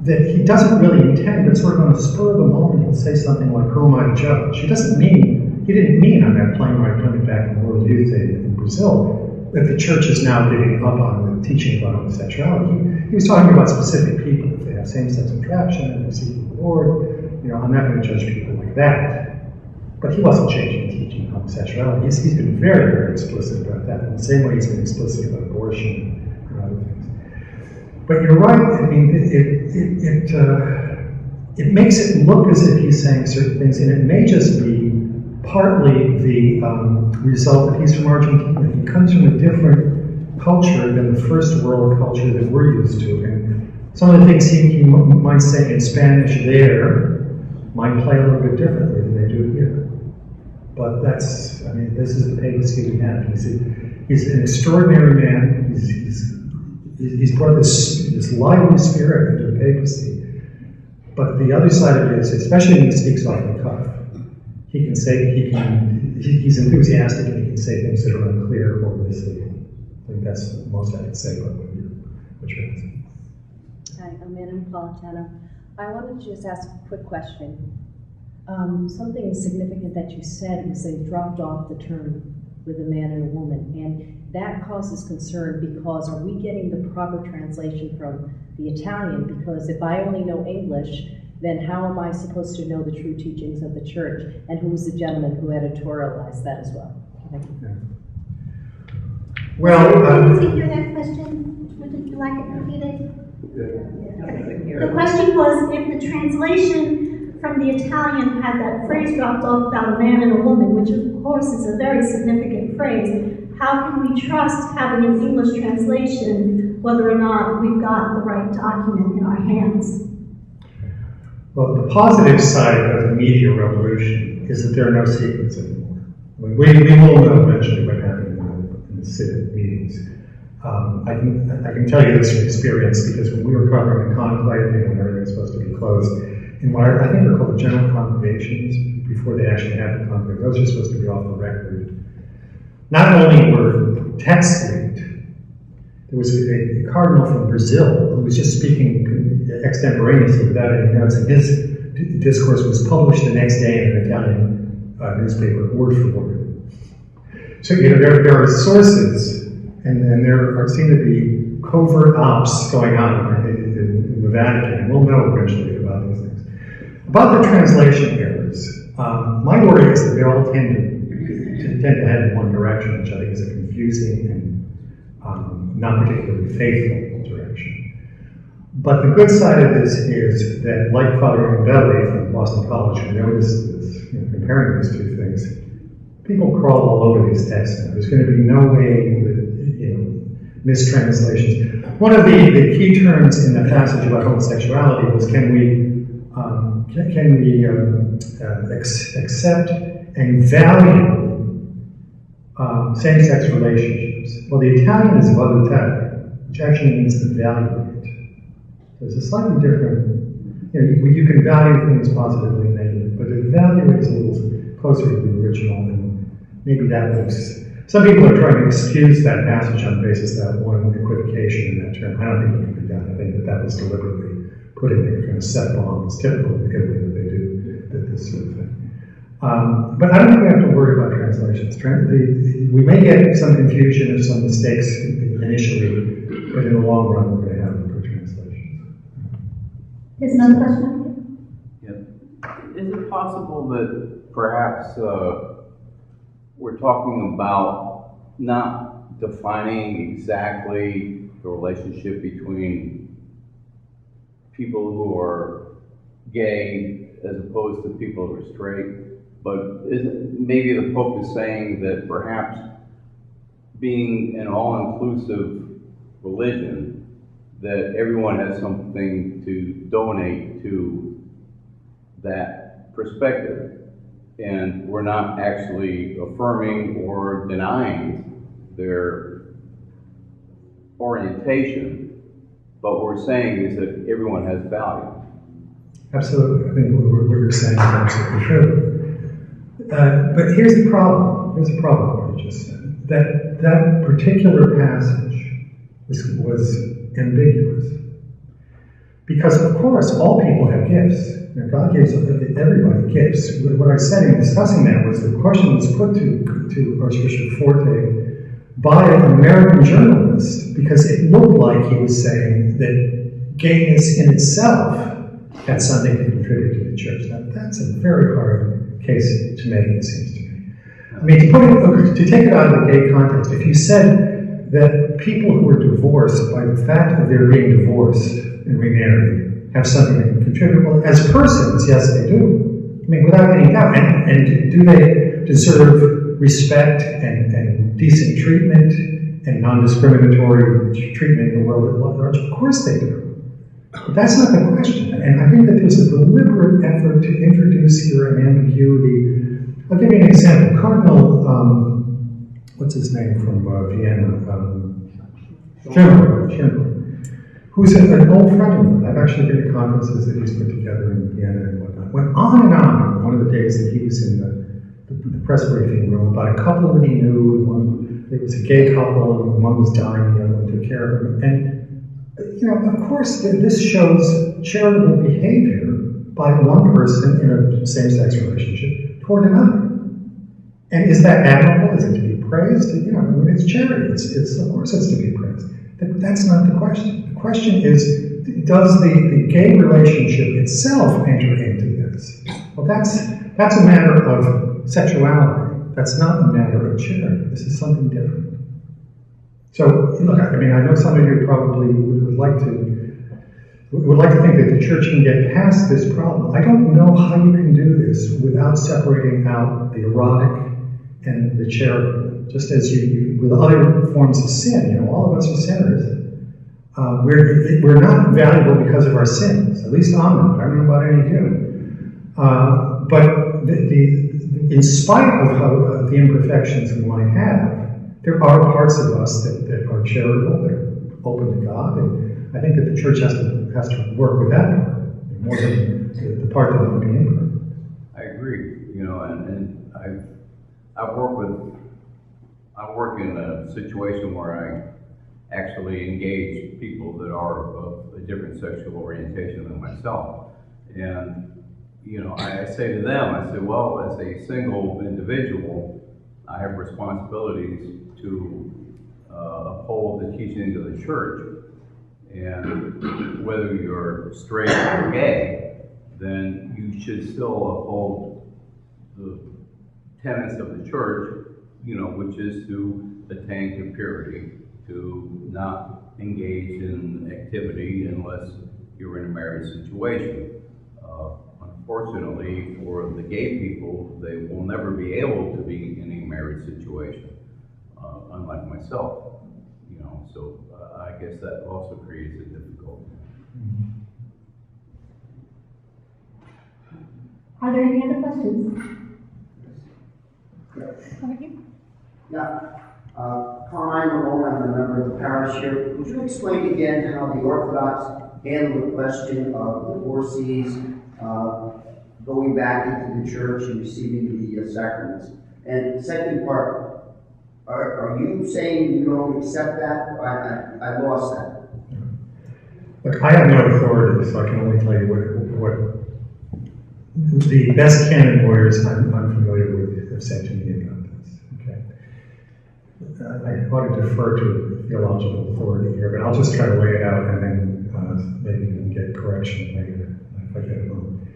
that he doesn't really intend, but sort of on the spur of the moment, he'll say something like, who am I to judge? He didn't mean on that plane ride coming back from World Youth Day in Brazil that the church is now giving up on the teaching about homosexuality. He was talking about specific people. If they have same-sex attraction and they're seeking the Lord, you know, I'm not going to judge people like that. But he wasn't changing teaching homosexuality. He's been very, very explicit about that, in the same way he's been explicit about abortion and other things. But you're right. I mean, it makes it look as if he's saying certain things, and it may just be partly the result that he's from Argentina. He comes from a different culture than the first world culture that we're used to. And some of the things he might say in Spanish there might play a little bit differently than they do here. But this is the papacy we have. He's an extraordinary man. He's brought this lively spirit into the papacy. But the other side of it is, especially when he speaks off the cuff, he's enthusiastic and he can say things that are unclear or misleading. I think that's the most I can say about what you're asking. Hi, I'm Anna Napolitano. I wanted to just ask a quick question. Something significant that you said was they dropped off the term with a man and a woman, and that causes concern because are we getting the proper translation from the Italian? Because if I only know English, then how am I supposed to know the true teachings of the church? And who was the gentleman who editorialized that as well? Thank you. Yeah. Well, Did you hear that question? Would you like it repeated? The question was, if the translation from the Italian had that phrase dropped off about a man and a woman, which of course is a very significant phrase, how can we trust having an English translation whether or not we've got the right document in our hands? Well, the positive side of the media revolution is that there are no secrets anymore. We will know eventually what happened in the Synod meetings. I can tell you this from experience, because when we were covering the conclave and when everything was supposed to be closed, in what I think are called the general congregations, before they actually had the conclave, those are supposed to be off the record. Not only were texts leaked, there was a cardinal from Brazil who was just speaking extemporaneously without any notes, and his discourse was published the next day in an Italian newspaper, word for word. So there are sources, and there seem to be covert ops going on in the Vatican, and we'll know eventually about these things. About the translation errors, my worry is that they all tend to head in one direction, which I think is a confusing and not particularly faithful direction. But the good side of this is that, like Father Imbelli from Boston College, who noticed this, comparing these two things, people crawl all over these texts now. There's going to be no way that, mistranslations. One of the key terms in the passage about homosexuality was, can we accept and value same-sex relationships? Well, the Italian is valutare, which actually means evaluate. There's a slightly different, you can value things positively and negatively, but evaluate is a little closer to the original, and maybe that makes, some people are trying to excuse that passage on the basis of that one equivocation in that term. I don't think it can be done. I think that was deliberately put in there, kind of set bomb. It's typical of Italy that they do this sort of thing. But I don't think we have to worry about translations. We may get some confusion or some mistakes initially, but in the long run, we're going to have good translations. There's another question? Yeah. Is it possible that perhaps we're talking about not defining exactly the relationship between people who are gay as opposed to people who are straight, but maybe the Pope is saying that perhaps being an all-inclusive religion, that everyone has something to donate to that perspective, and we're not actually affirming or denying their orientation, but what we're saying is that everyone has value. Absolutely. I think what you're saying is absolutely true. But here's the problem. Here's the problem what you just said. That particular passage was ambiguous. Because, of course, all people have gifts. God gives everybody gifts. What I said in discussing that was the question was put to Archbishop Forte by an American journalist because it looked like he was saying that gayness in itself had something to contribute to the church. Now, that's a very hard case to make, it seems to me. I mean, to take it out of the gay context, if you said that people who are divorced, by the fact of their being divorced and remarried, have something to contribute, well, as persons, yes, they do. I mean, without any doubt. And do they deserve respect and decent treatment and non-discriminatory treatment in the world at large? Of course they do. But that's not the question. And I think that there's a deliberate effort to introduce here an ambiguity. I'll give you an example. Cardinal, what's his name from Vienna? Schindler, who's an old friend of mine. I've actually been to conferences that he's put together in Vienna and whatnot. Went on and on one of the days that he was in the press briefing room about a couple that he knew. There was a gay couple, and one was dying, the other one took care of him. And of course, this shows charitable behavior by one person in a same-sex relationship toward another. And is that admirable? Is it to be praised? It's charity. Of course it's to be praised. That's not the question. The question is, does the gay relationship itself enter into this? Well, that's a matter of sexuality. That's not a matter of charity. This is something different. So, look, I mean, I know some of you probably would like to think that the church can get past this problem. I don't know how you can do this without separating out the erotic and the charitable. Just as you with other forms of sin, all of us are sinners. We're not valuable because of our sins. At least I'm not. I don't know about any of you. But in spite of the imperfections we might have, there are parts of us that are charitable, they're open to God, and I think that the church has to work with that part, more than the part that might be imperfect. I agree, and I work in a situation where I actually engage people that are of a different sexual orientation than myself. And, I say to them, I say, well, as a single individual, I have responsibilities to uphold the teachings of the church. And whether you're straight or gay, then you should still uphold the tenets of the church, which is to attain to purity, to not engage in activity unless you're in a marriage situation. Unfortunately, for the gay people, they will never be able to be in a marriage situation, unlike myself. So I guess that also creates a difficulty. Are there any other questions? Yeah. Carmine Malone, I'm a member of the parish here. Would you explain again how the Orthodox handle the question of divorcees going back into the church and receiving the sacraments? And the second part, are you saying you don't accept that? I lost that. Look, I have no authority, so I can only tell you what the best canon lawyers I'm familiar with have said to me about this. I ought to defer to theological authority here, but I'll just try to lay it out and then maybe we can get correction later if I get it wrong.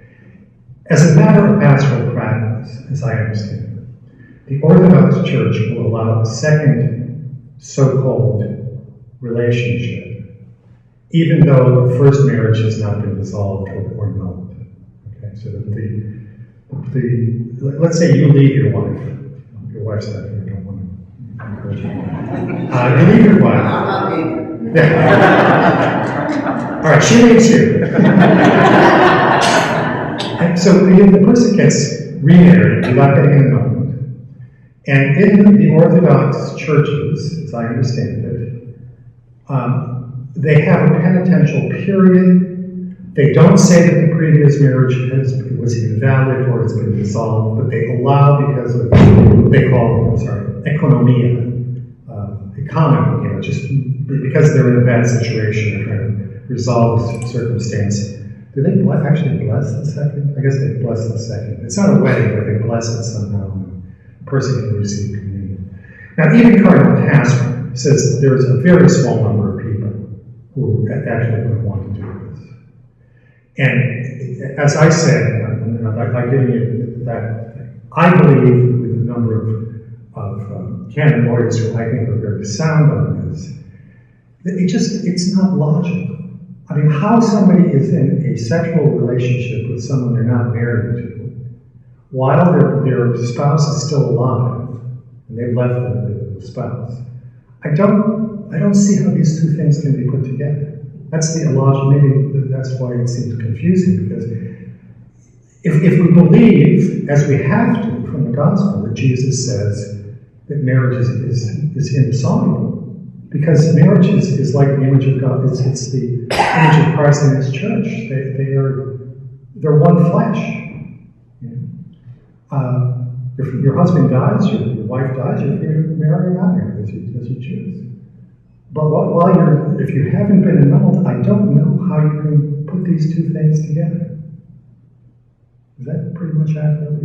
As a matter of pastoral practice, as I understand it, the Orthodox Church will allow a second so-called relationship, even though the first marriage has not been dissolved or annulled. Okay, so that let's say you leave your wife. Your wife's not here, I don't want to encourage you. You leave your wife. I'm not leaving. All right, she leaves you. And so the person gets remarried without getting an annulment. And in the Orthodox churches, as I understand it, they have a penitential period. They don't say that the previous marriage was invalid or has been dissolved, but they allow, because of what they call, economia, economy, just because they're in a bad situation, they're trying to resolve a circumstance. Do they actually bless the second? I guess they bless the second. It's not a wedding, but they bless it somehow, and a person can receive communion. Now, even Cardinal Casper says that there's a very small number of people who actually would want to do this. And as I said, I'm giving you that, I believe with a number of canon lawyers who I think are very sound on this, it's not logical. I mean, how somebody is in a sexual relationship with someone they're not married to, while their spouse is still alive, and they've left the spouse, I don't see how these two things can be put together. That's the illogical. Maybe that's why it seems confusing, because if we believe, as we have to from the gospel, that Jesus says that marriage is indissoluble, because marriage is like the image of God. It's the image of Christ in His church. They're one flesh. If your husband dies, your wife dies, you're free to marry or not marry as you choose. But if you haven't been annulled, I don't know how you can put these two things together. Is that pretty much accurate?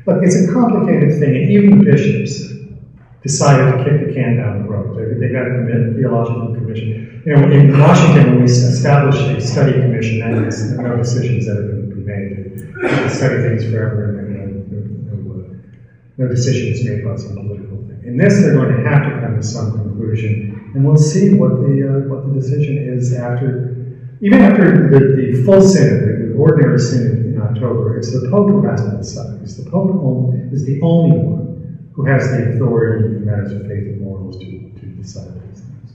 Look, it's a complicated thing, and even bishops decided to kick the can down the road. They got a theological commission. In Washington, when we established a study commission, that is, no decisions ever going to be made. They study things forever, and no decision is made about some political thing. In this, they're going to have to come to some conclusion, and we'll see what the decision is even after the full synod, the ordinary synod in October. It's the Pope who has to decide. The Pope is the only one who has the authority in matters of faith and morals to decide these things.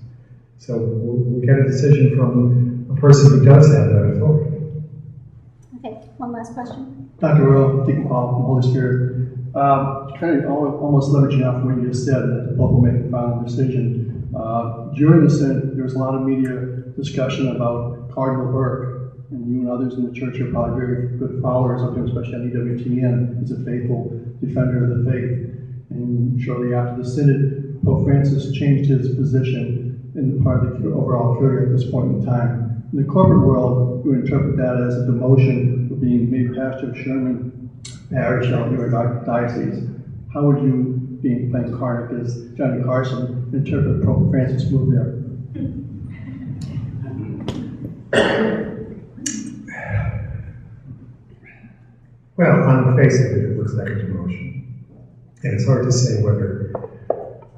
So we'll get a decision from a person who does have that authority. Okay, one last question. Dr. Earl, Deacon Paul from Holy Spirit. Kind of almost leveraging off what you just said, that the Pope will make the final decision. During the Synod, there was a lot of media discussion about Cardinal Burke, and you and others in the church are probably very good followers of him, especially on EWTN. He's a faithful defender of the faith. And shortly after the Synod, Pope Francis changed his position in the part of the overall curia at this point in time. In the corporate world, we interpret that as a demotion for being made pastor of Sherman Parish out here in our diocese. How would you, being playing Karnak as Johnny Carson, interpret Pope Francis' move there? Well, on the face of it, it looks like a demotion. And it's hard to say whether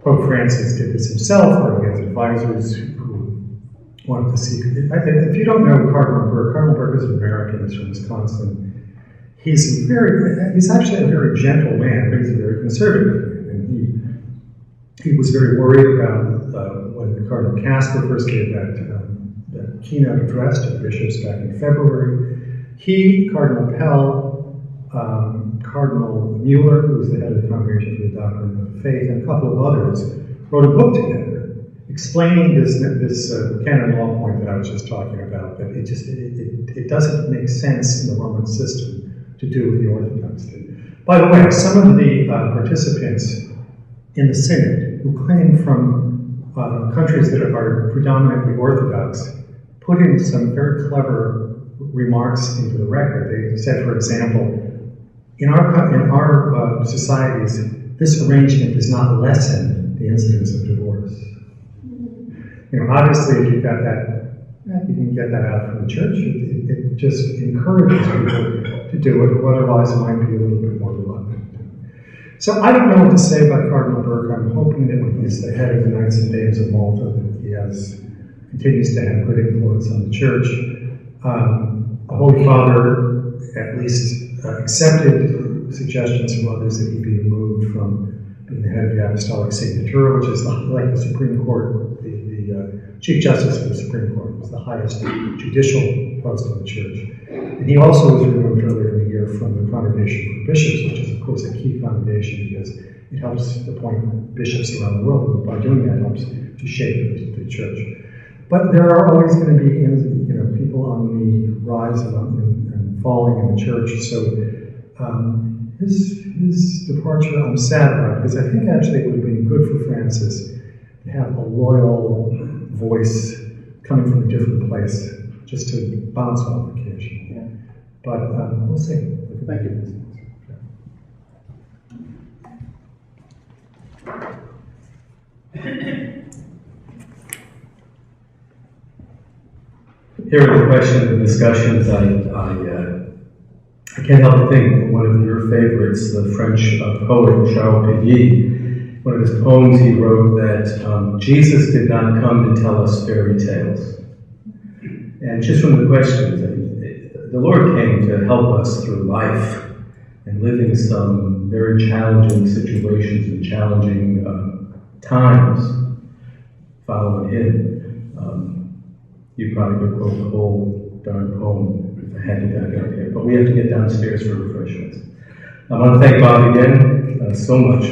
Pope Francis did this himself or he has advisors who wanted to see. If you don't know Cardinal Burke is an American, he's from Wisconsin. He's actually a very gentle man, but he's a very conservative man. And he was very worried about when Cardinal Casper first gave that keynote address to the bishops back in February. He, Cardinal Pell, Cardinal Mueller, who was the head of the Congregation for the Doctrine of Faith, and a couple of others, wrote a book together explaining this canon law point that I was just talking about, that it doesn't make sense in the Roman system to do what the Orthodox did. By the way, some of the participants in the Synod who claim from countries that are predominantly Orthodox put in some very clever remarks into the record. They said, for example, in our societies, this arrangement does not lessen the incidence of divorce. Obviously, if you've got that, you can get that out from the church. It just encourages people to do it, who otherwise might be a little bit more reluctant. So I don't know what to say about Cardinal Burke. I'm hoping that when he's the head of the Knights and Dames of Malta, that he continues to have good influence on the church. The Holy Father at least accepted suggestions from others that he be removed from being the head of the Apostolic Signature, which is like the Supreme Court, the Chief Justice of the Supreme Court, was the highest judicial post in the church. And he also was removed earlier in the year from the Congregation for Bishops, which is, of course, a key congregation because it helps appoint bishops around the world, and by doing that helps to shape the church. But there are always going to be people on the rise and falling in the church. So his departure, I'm sad about, because I think actually it would have been good for Francis to have a loyal voice coming from a different place, just to bounce off occasionally. Yeah. But we'll see. Thank you. Hearing the questions and discussions, I can't help but think of one of your favorites, the French poet Charles Péguy. One of his poems he wrote that Jesus did not come to tell us fairy tales. And just from the questions, the Lord came to help us through life and living some very challenging situations and challenging times following Him. You probably could quote the whole darn poem if I had to back up here, but we have to get downstairs for refreshments. I want to thank Bob again so much.